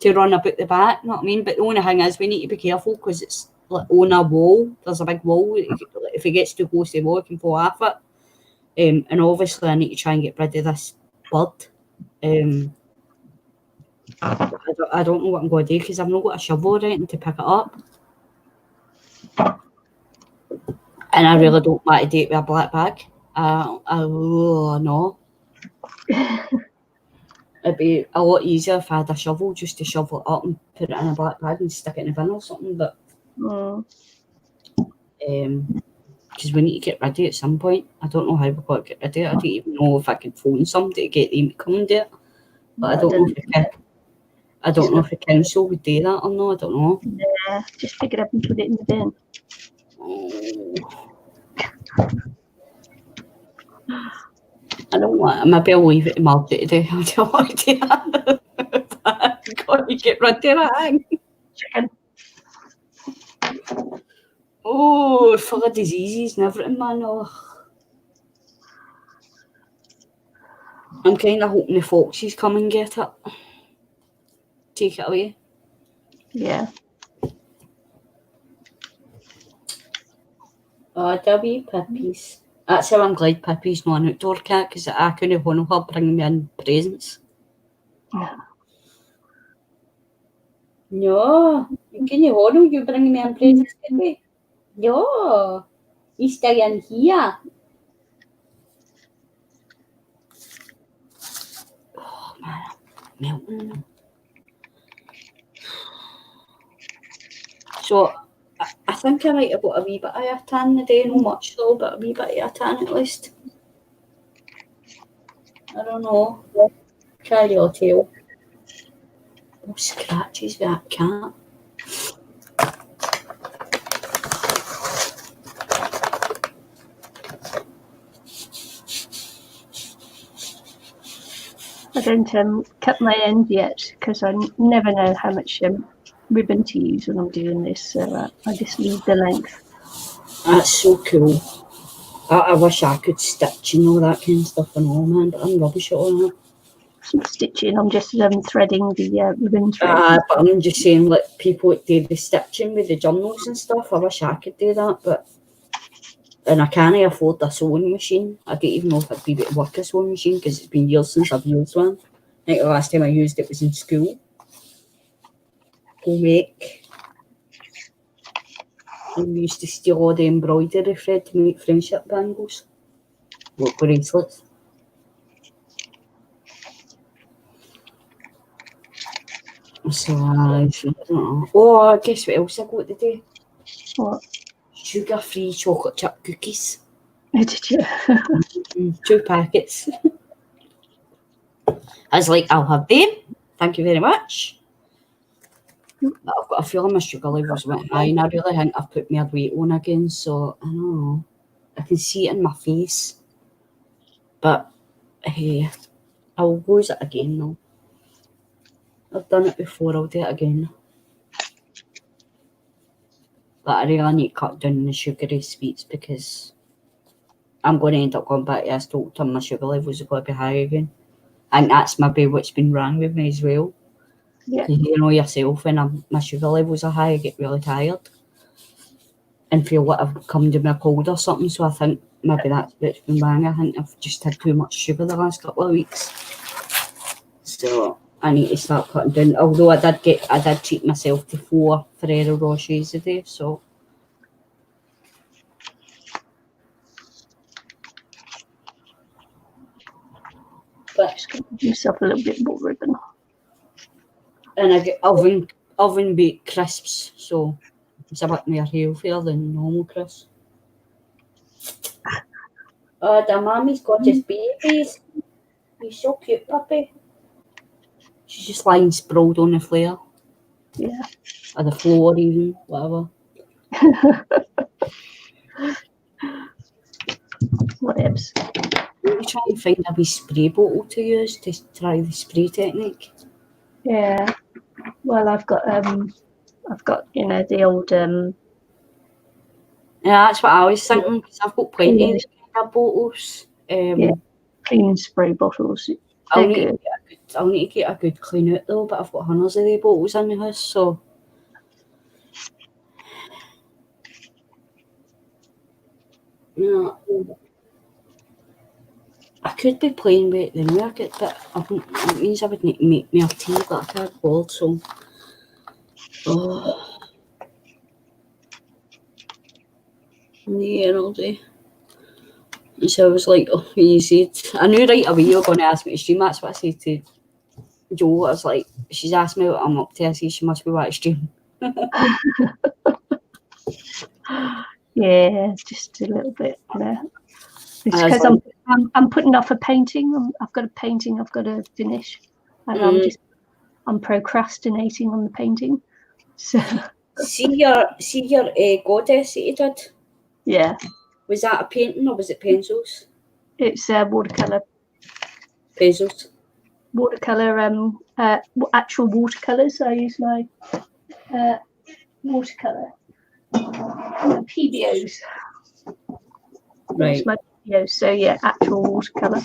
to run about the back, you know what I mean? But the only thing is, we need to be careful because it's like on a wall. There's a big wall. If it gets too close to the wall, it can fall off it. And obviously, I need to try and get rid of this bird. I don't know what I'm going to do because I've not got a shovel or anything to pick it up. And I really don't want to do it with a black bag. No. It'd be a lot easier if I had a shovel just to shovel it up and put it in a black bag and stick it in the bin or something. But because we need to get rid of it at some point. I don't know how we're going to get rid of it. I don't even know if I could phone somebody to get them to come and do it. But I don't know if we can. I don't know if the council would do that or not. I don't know. Yeah, just pick it up and put it in the bin. I don't want. Maybe I'll leave it to Margaret to do. I don't want to do that. I've got to get rid of that. Chicken. Oh, full of diseases and everything, man. Oh. I'm kind of hoping the foxes come and get it. Take it away. Yeah. Oh, the wee puppies. That's how I'm glad Pippi's not an outdoor cat, because I couldn't want her bringing me in presents. No, you can't want you bringing me in presents, can we? No, you stay in here. melting. So I think I might have got a wee bit of a tan today, not much though, but a wee bit of a tan at least. I don't know. Can't really tell. Oh, scratches with that cat. I don't cut my end yet because I never know how much ribbon to use when I'm doing this, so I just leave the length. That's so cool. I wish I could stitch and all that kind of stuff and all, man, but I'm rubbish at all that. Some stitching, I'm just threading the ribbon thread. But I'm just saying, like, people that do the stitching with the journals and stuff, I wish I could do that, but... And I can't afford a sewing machine. I don't even know if I'd be able to work a sewing machine because it's been years since I've used one. I think the last time I used it was in school. Home ec. And we used to steal all the embroidery thread to make friendship bangles. What bracelets. So, I don't know. Oh, guess what else I got today? What? Sugar-free chocolate chip cookies. Did you? 2 packets. I was like, I'll have them. Thank you very much. But I've got a feeling my sugar levels went high, and I really think I've put my weight on again, so I don't know. I can see it in my face. But hey, I'll lose it again though. I've done it before, I'll do it again. But I really need to cut down the sugary sweets because I'm going to end up going back to this doctor and my sugar levels are going to be high again. And that's maybe what's been wrong with me as well. Yeah. You know yourself, when my sugar levels are high, I get really tired and feel like I've come to my cold or something. So I think maybe that's what's been wrong. I think I've just had too much sugar the last couple of weeks. So I need to start cutting down. Although I did treat myself to 4 Ferrero Rochers a day. So but Just going to give yourself a little bit more ribbon. and I get oven baked crisps, so it's a bit more healthier than normal crisps. Oh, the mommy's got his babies. He's so cute, puppy. She's just lying sprawled on the floor. Yeah. Or the floor even, whatever. Whatevs. Maybe try and find a wee spray bottle to use to try the spray technique. Yeah. Well, I've got the old Yeah, that's what I was thinking, because I've got plenty of bottles. clean spray bottles. I'll They're need, good. I'll need to get a good clean out though, but I've got hundreds of the bottles in the house, so. Yeah. I could be playing with it the market, but it means I would need to make me a tea, but I can't board, so. Oh. Yeah, all day. And so I was like, oh, you said, I knew right away you were going to ask me to stream. That's what I said to Jo. I was like, she's asked me what I'm up to. I said, she must be watching stream. Yeah, just a little bit, you know. It's because I'm putting off a painting. I've got a painting I've got to finish, and I'm procrastinating on the painting. So see your goddess that you did. Yeah. Was that a painting or was it pencils? It's watercolor. Pencils. Watercolor. Actual watercolors. I use my watercolor PBOs. Right. My PBOs. So yeah, actual watercolor.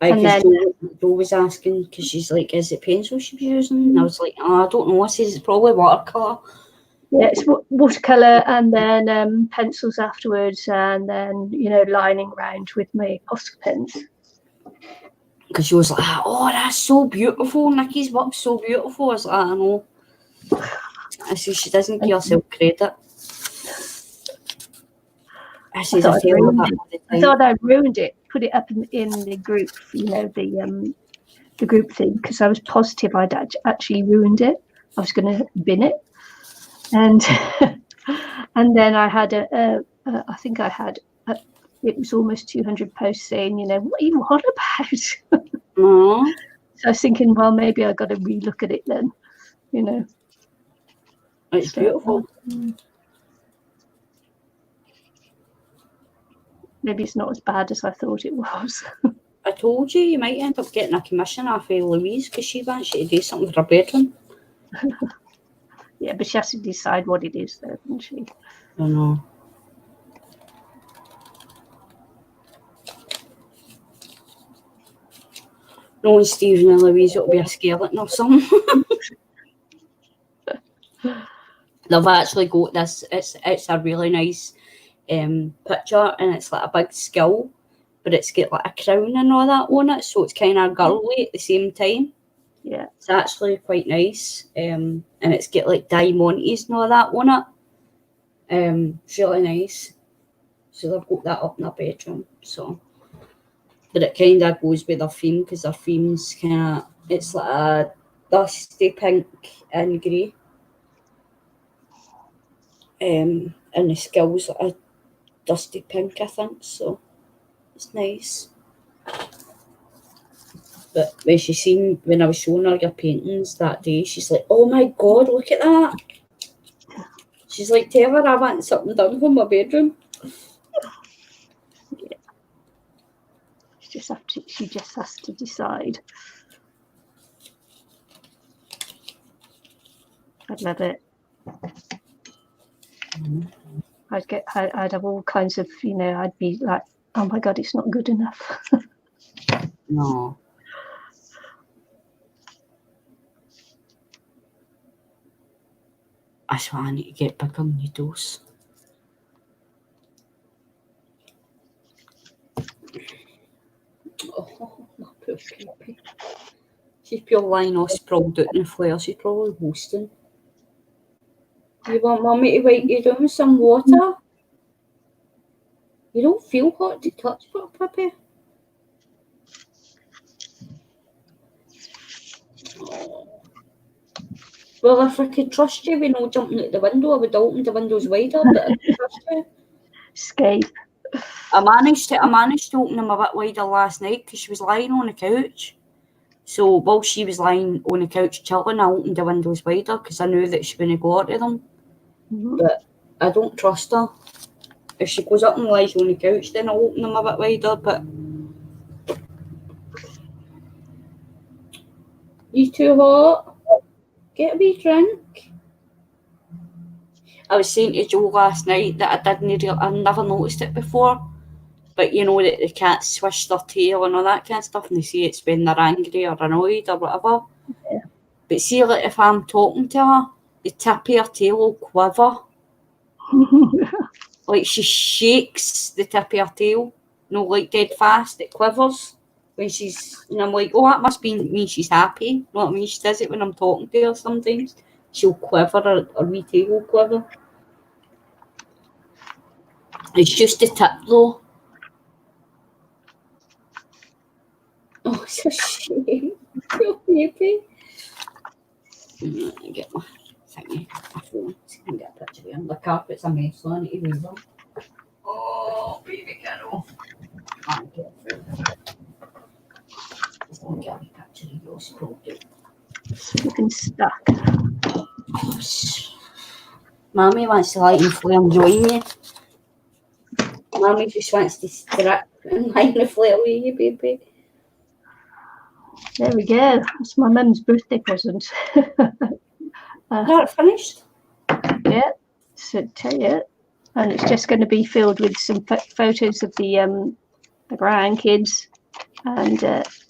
And then Jo was asking because she's like, "Is it pencil she's using?" And I was like, "Oh, I don't know." I says it's probably watercolor. Yeah, it's watercolor, and then pencils afterwards, and then lining around with my Posca pens. Because she was like, "Oh, that's so beautiful. Nicky's work's so beautiful." I was like, "I know." I said she doesn't give herself credit. I thought I ruined it. Put it up in the group. The the group thing because I was positive I'd actually ruined it. I was going to bin it, and and then I had I think I had it was almost 200 posts saying, you know, what are you on about? No. So I was thinking, well, maybe I got to relook at it then, you know. It's beautiful. Maybe it's not as bad as I thought it was. I told you might end up getting a commission off of Louise because she wants you to do something with her bedroom. Yeah, but she has to decide what it is, though, doesn't she? I know. Knowing Stephen and Louise, it'll be a skeleton or something. They've actually got this. It's a really nice picture, and it's like a big skull, but it's got like a crown and all that on it, so it's kind of girly at the same time. Yeah, it's actually quite nice, and it's got like diamonds and all that on it. It's really nice. So they've got that up in their bedroom. So, but it kind of goes with their theme because their theme's kind of it's like a dusty pink and grey. And the skill's like a dusty pink, I think. So it's nice. But when I was showing her your paintings that day, she's like, "Oh my God, look at that!" She's like, "Tell her I want something done for my bedroom." yeah. She just has to decide. I'd love it. I'd have all kinds of, you know, I'd be like, oh my God, it's not good enough. No. That's why I need to get bigger needles. Oh, my poor baby. She's pure lying all sprawled out in the flare. She's probably roasting. Do you want Mummy to wipe you down with some water? You don't feel hot to touch, but puppy. Oh. Well, if I could trust you with no jumping out the window, I would open the windows wider, but I don't trust you. Escape. I managed to open them a bit wider last night because she was lying on the couch. So while she was lying on the couch chilling, I opened the windows wider because I knew that she wouldn't go out of them. Mm-hmm. But I don't trust her. If she goes up and lies on the couch, then I'll open them a bit wider. But you too hot? Get a wee drink. I was saying to Joe last night that I never noticed it before. But you know that the cats swish their tail and all that kind of stuff, and they say it's when they're angry or annoyed or whatever. Yeah. But see, like if I'm talking to her, the tip of her tail will quiver. Like she shakes the tip of her tail, like dead fast. It quivers when she's, and I'm like, oh, that must mean she's happy. You know what I mean? She does it when I'm talking to her sometimes. She'll quiver, her wee tail will quiver. It's just the tip though. Oh, it's a shame. Poor baby. Let me get my thingy, my phone, so I can get a picture of him. The carpet's a mess, so I need to move them. Oh, baby girl. I'm careful. Just going to get a picture of yours scrolled out. Looking stuck. Oh, Mommy wants to light and flare and join you. Mommy just wants to strip and light the flare with you, baby. There we go. It's my mum's birthday present. Not finished? Yeah, so tell you. And it's just going to be filled with some photos of the grandkids, and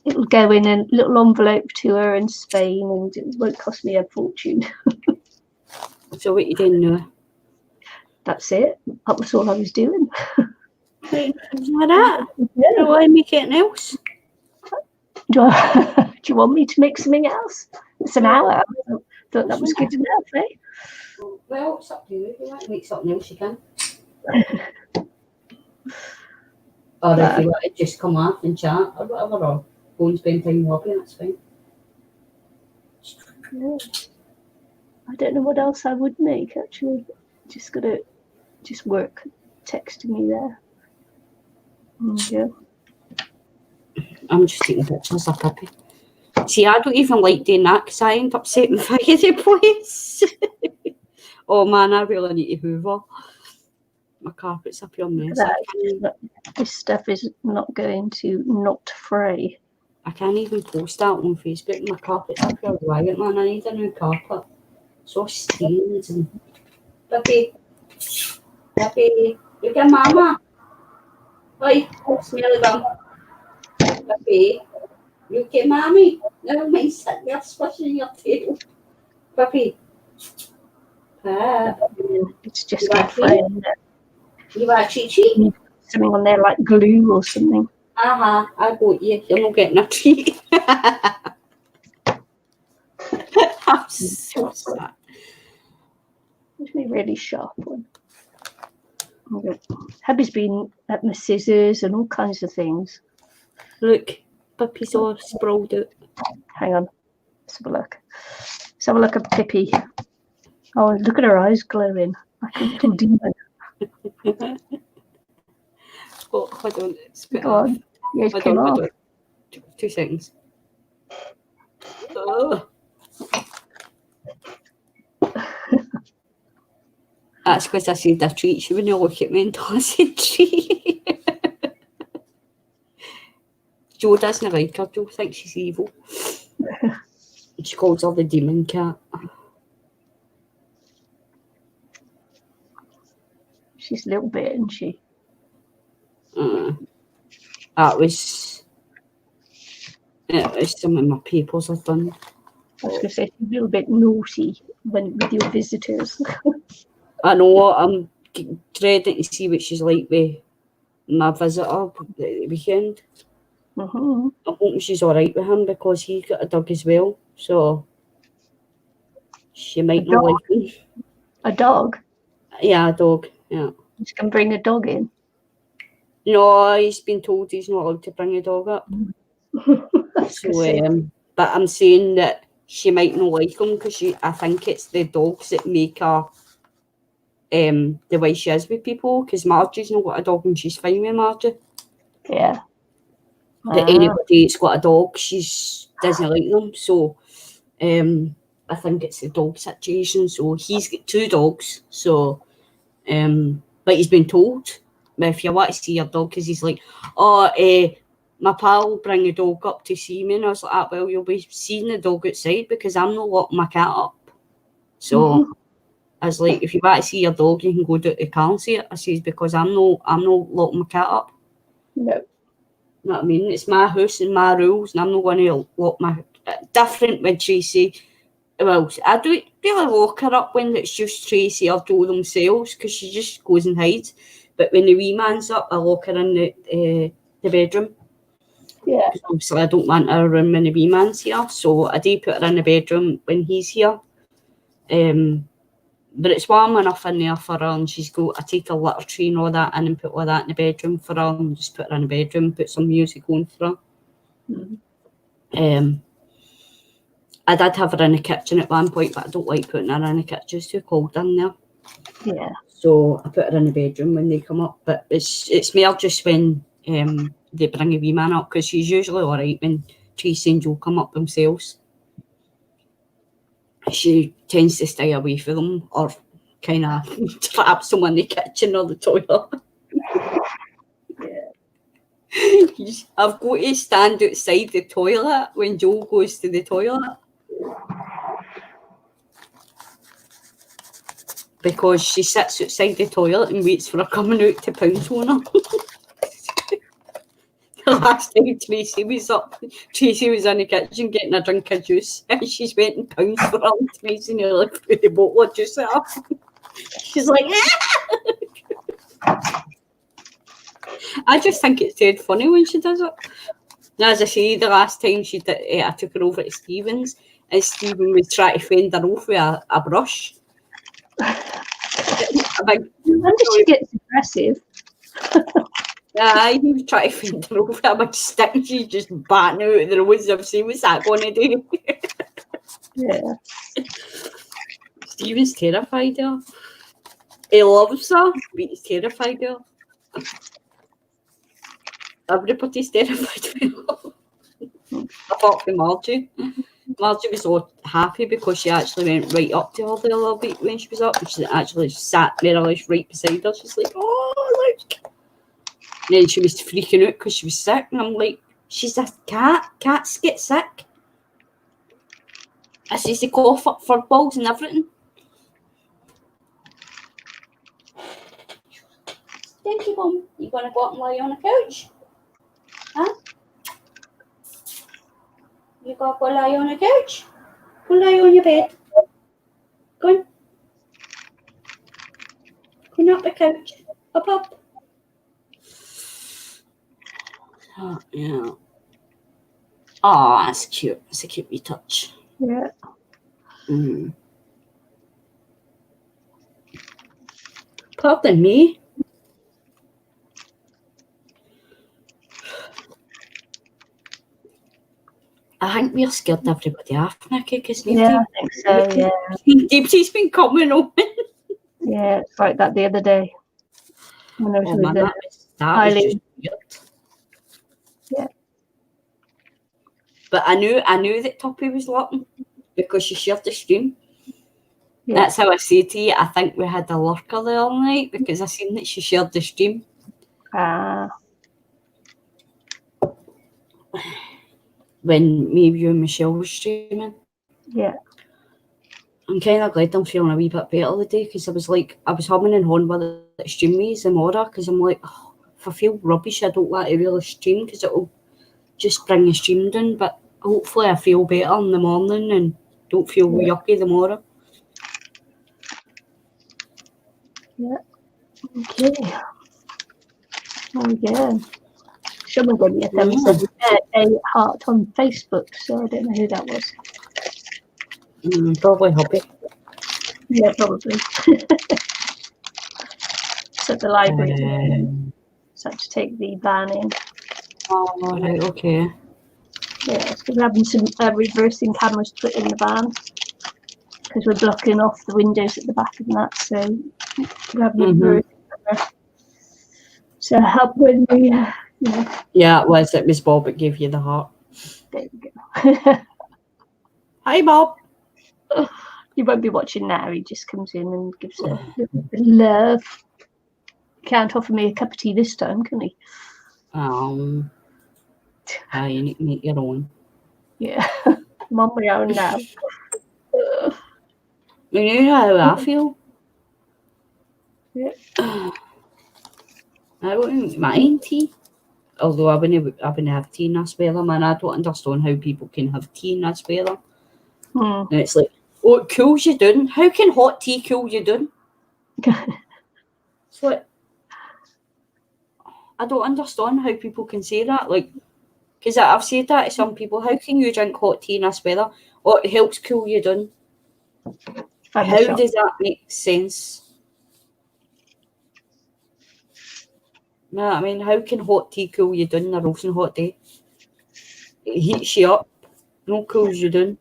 it'll go in a little envelope to her in Spain, and it won't cost me a fortune. So what you doing now? That's it. That was all I was doing. Is that it? Yeah. Do I make anything else? Do you want me to make something else? It's an hour. I thought that was good enough, eh? Well, it's up to you. If you want to make something else, you can. Or if you want to just come off and chat or whatever, or go and spend time in the lobby, that's fine. Yeah. I don't know what else I would make, actually. Just work texting me there. Yeah. I'm just taking pictures of Pippi. See, I don't even like doing that because I end up setting fire to the place. Oh man, I really need to hoover. My carpet's up your mess. This stuff is not going to not fray. I can't even post that on Facebook. My carpet's up your riot, man. I need a new carpet. So stains and... Pippi, look at Mama. Oi, smelly bum. Pippi, you okay, Mommy? Never mind, sit there squishing your tail. Pippi. It's just going to fray. You want a treat? Something on there like glue or something. I got you. You're not getting a treat. I'm so sad. It's a really sharp one. Okay. Hubby's been at my scissors and all kinds of things. Look, Pippi's all sprawled out. Hang on. Let's have a look. Let's have a look at Pippi. Oh, look at her eyes glowing like a little demon. Oh, hold on. Go on. Yeah, it came off. 2 seconds. Oh. That's because I said a treat. She wouldn't look at me until I said treat. Joe doesn't like her. Joe thinks she's evil. She calls her the demon cat. She's a little bit, isn't she? That was some of my papers I've done. I was going to say, she's a little bit naughty with your visitors. I know, I'm dreading to see what she's like with my visitor at the weekend. I'm hoping she's alright with him because he's got a dog as well, so she might not like him. A dog? Yeah, a dog, yeah. You can bring a dog in? No, he's been told he's not allowed to bring a dog up. So, but I'm saying that she might not like him because I think it's the dogs that make her the way she is with people, because Margie's not got a dog and she's fine with Margie. Yeah. But anybody that's got a dog, she doesn't like them. So I think it's the dog situation. So he's got 2 dogs. So but he's been told, if you want to see your dog, because he's like, my pal will bring a dog up to see me. And I was like, well, you'll be seeing the dog outside because I'm not locking my cat up. So I was like, if you want to see your dog, you can go to the car and see it. I says, because I'm not locking my cat up. No. You know what I mean? It's my house and my rules, and I'm not going to lock my... Different when Tracy... Well, I don't really lock her up when it's just Tracy or Joe themselves, because she just goes and hides. But when the wee man's up, I lock her in the bedroom. Yeah. Obviously, I don't want her room when the wee man's here, so I do put her in the bedroom when he's here. But it's warm enough in there for her, and I take her litter tray and all that in and put all that in the bedroom for her, and just put her in the bedroom, put some music on for her. I did have her in the kitchen at one point, but I don't like putting her in the kitchen. It's too cold in there. Yeah. So I put her in the bedroom when they come up, but it's more just when they bring a wee man up, because she's usually all right when Tracy and Joe come up themselves. She tends to stay away from them or kind of traps them in the kitchen or the toilet. Yeah. I've got to stand outside the toilet when Joe goes to the toilet, because she sits outside the toilet and waits for her coming out to pounce on her. The last time Tracy was in the kitchen getting a drink of juice, and she's went and pounced for her, and Tracy nearly threw the bottle of juice at her. She's like, I just think it's dead funny when she does it. And as I say, the last time she did, I took her over to Stephen's, and Stephen was trying to fend her off with a brush. I wonder if she gets aggressive. Yeah, he was trying to find her over a big stick and she's just batting out of the woods. I've seen what's that going to do. Yeah. Stephen's terrified of her. He loves her, but he's terrified of her. Everybody's terrified of her. Apart from Margie. Margie was so happy because she actually went right up to her the other week when she was up and she actually sat there right beside her. She's like, oh, look. And then she was freaking out because she was sick. And I'm like, she's a cat. Cats get sick. I says they cough up fur balls and everything. Stinky bum, you going to go up and lie on the couch? Huh? You got to go lie on the couch? Go lie on your bed. Go on. Go on up the couch. Up. Oh, yeah. Oh, that's cute. It's a cute wee touch. Yeah. Mm. Pardon me. I think we're scared everybody off, Nicky, because Yeah, I think so, yeah. Deepsy's been coming on. Yeah, it's like that the other day. When I was with that was just weird. Yeah. But I knew that Toppy was lurking because she shared the stream. Yeah. That's how I say to you, I think we had a lurker the other night because I seen that she shared the stream. When me, you and Michelle were streaming. Yeah. I'm kind of glad I'm feeling a wee bit better today because I was humming and hawing with the stream me tomorrow because I'm like, oh, if I feel rubbish, I don't want to really stream because it'll just bring the stream down. But hopefully I feel better in the morning and don't feel yucky tomorrow. Yeah. Okay. Oh, yeah. Someone gave me a thumbs up, a heart on Facebook, so I don't know who that was. Probably Hubby. Yeah, probably. It's at the library. So I had to take the van in. Oh, right, okay. Yeah, so we're having some reversing cameras put in the van because we're blocking off the windows at the back and that, so we're having a reversing camera. So help with me. Yeah, it was Bob that gave you the heart. There we go. Hi, Bob. You won't be watching now. He just comes in and gives a love. Can't offer me a cup of tea this time, can he? You need to make your own. Yeah, I'm on my own now. You know how I feel. Yeah. I wouldn't mind tea. Although I wouldn't have tea in this weather, man. I don't understand how people can have tea in this weather. And it's like, oh, it cools you down. How can hot tea cool you down? It's like, I don't understand how people can say that. Like, because I've said that to some people. How can you drink hot tea in this weather? Oh, it helps cool you down. How does that make sense? No, I mean, how can hot tea cool you down on a roasting hot day? It heats you up, no cools you down.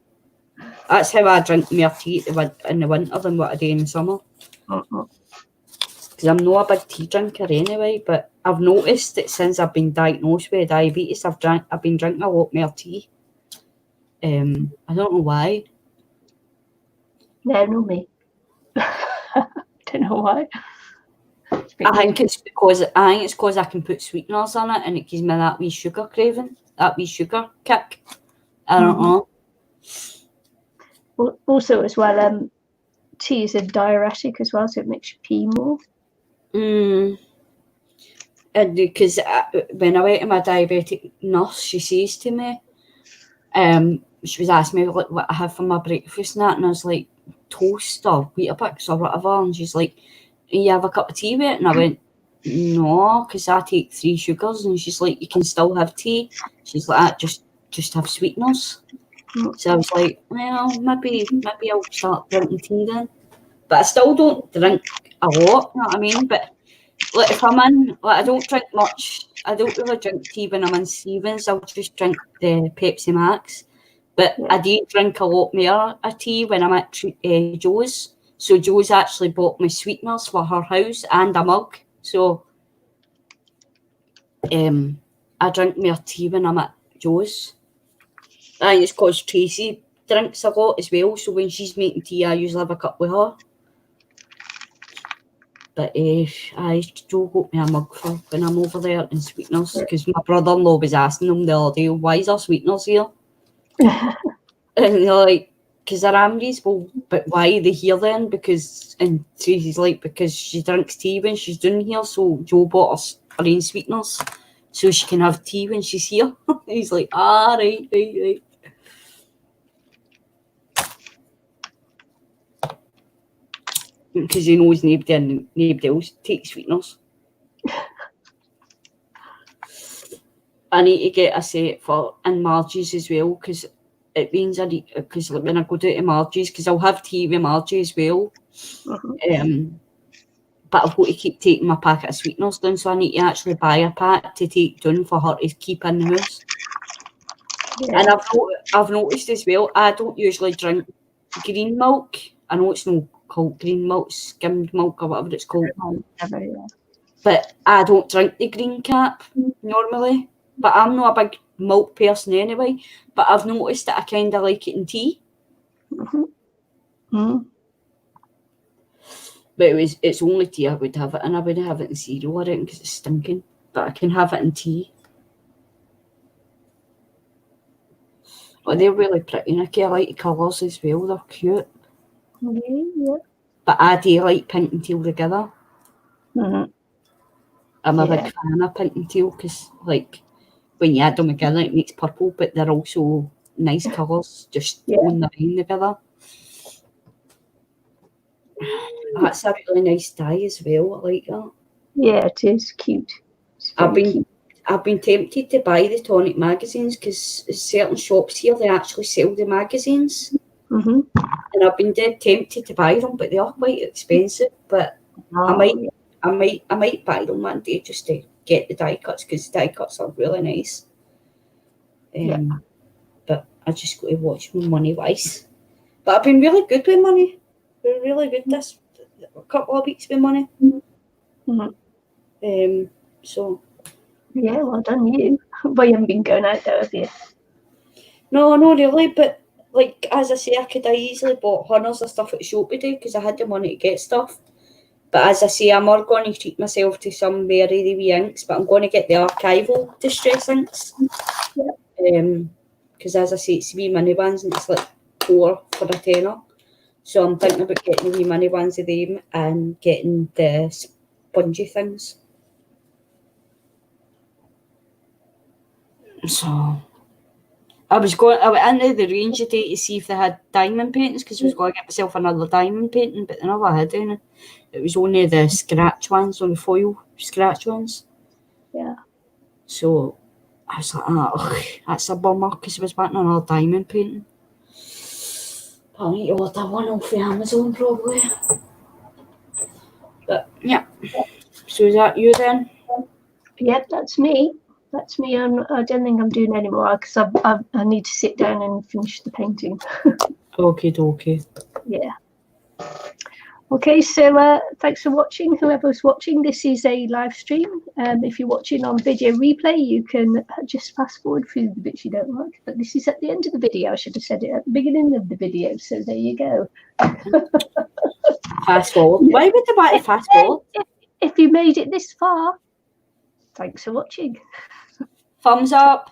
That's how I drink more tea in the winter than what I do in the summer. Because I'm not a big tea drinker anyway, but I've noticed that since I've been diagnosed with diabetes, I've been drinking a lot more tea. I don't know why. No, not me. Don't know why. I think it's because I can put sweeteners on it and it gives me that wee sugar craving, that wee sugar kick. I don't know. Well, also, as well, tea is a diuretic as well, so it makes you pee more. And because when I went to my diabetic nurse, she says to me, she was asking me like what I have for my breakfast and that, and I was like, toast or Weetabix or whatever, and she's like, you have a cup of tea with it? And I went, no, because I take 3 sugars. And she's like, you can still have tea. She's like, just have sweeteners. So I was like, well, maybe I'll start drinking tea then. But I still don't drink a lot, you know what I mean? But like if I'm in, like I don't drink much. I don't really drink tea when I'm in Stevens. I'll just drink the Pepsi Max. But Yeah. I do drink a lot more of tea when I'm at Joe's. So Joe's actually bought me sweeteners for her house and a mug. So I drink more tea when I'm at Joe's. I think it's because Tracy drinks a lot as well. So when she's making tea, I usually have a cup with her. But Joe got me a mug for when I'm over there and sweeteners because my brother-in-law was asking him the other day, why is there sweeteners here? And they're like, because they're Amy's. Well, but why are they here then? Because, and Tracy's like, because she drinks tea when she's doing here, so Joe bought us her own sweeteners so she can have tea when she's here. He's like, right. Because he knows nobody else takes sweeteners. I need to get a set for in Margie's as well, because it means I need, because when I go down to Margie's, because I'll have tea with Margie as well. But I've got to keep taking my packet of sweeteners down, so I need to actually buy a pack to take down for her to keep in the house. Yeah. And I've noticed as well, I don't usually drink green milk. I know it's not called green milk, skimmed milk or whatever it's called. But I don't drink the green cap normally. But I'm not a big milk person anyway. But I've noticed that I kind of like it in tea. But it's only tea I would have it, and I wouldn't have it in cereal, I reckon, because it's stinking. But I can have it in tea. Oh, they're really pretty, Nicky. I like the colours as well. They're cute. Yeah. But I do like pink and teal together. I'm a big fan of pink and teal because, like, when you add them together, it makes purple, but they're also nice colours, just on the line together. That's a really nice dye as well. I like that. Yeah, it is cute. I've been tempted to buy the tonic magazines because certain shops here they actually sell the magazines, and I've been dead tempted to buy them, but they are quite expensive. But I might buy them one day just to get the die cuts because the die cuts are really nice. But I just got to watch my money wise. But I've been really good with money. Been really good this couple of weeks with money. So. Yeah, well done you. Well, you haven't been going out though, have you? No, not really, but like as I say, I could have easily bought hundreds of stuff at the shop today because I had the money to get stuff. But as I say, I'm more going to treat myself to some very wee inks, but I'm going to get the archival distress inks. Because as I say, it's wee mini ones and it's like 4 for a tenner. So I'm thinking about getting the wee mini ones of them and getting the spongy things. So I went into the range today to see if they had diamond paintings because I was going to get myself another diamond painting, but they never had any. It was only the scratch ones, on the foil scratch ones. Yeah. So I was like, that's a bummer because I was wanting another diamond painting. I need to order one off Amazon probably. But yeah. So is that you then? Yep, that's me. That's me. I don't think I'm doing any more because I need to sit down and finish the painting. Okay. Yeah. Okay, so thanks for watching. Whoever's watching, this is a live stream. If you're watching on video replay, you can just fast forward through the bits you don't like. But this is at the end of the video. I should have said it at the beginning of the video. So there you go. Fast forward. Why would they want to fast forward? If you made it this far, thanks for watching. Thumbs up.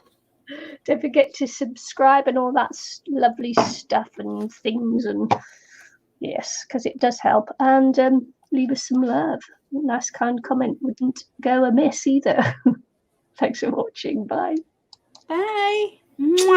Don't forget to subscribe and all that lovely stuff and things, and yes, because it does help. And leave us some love. Nice kind comment wouldn't go amiss either. Thanks for watching. Bye. Bye. Mwah.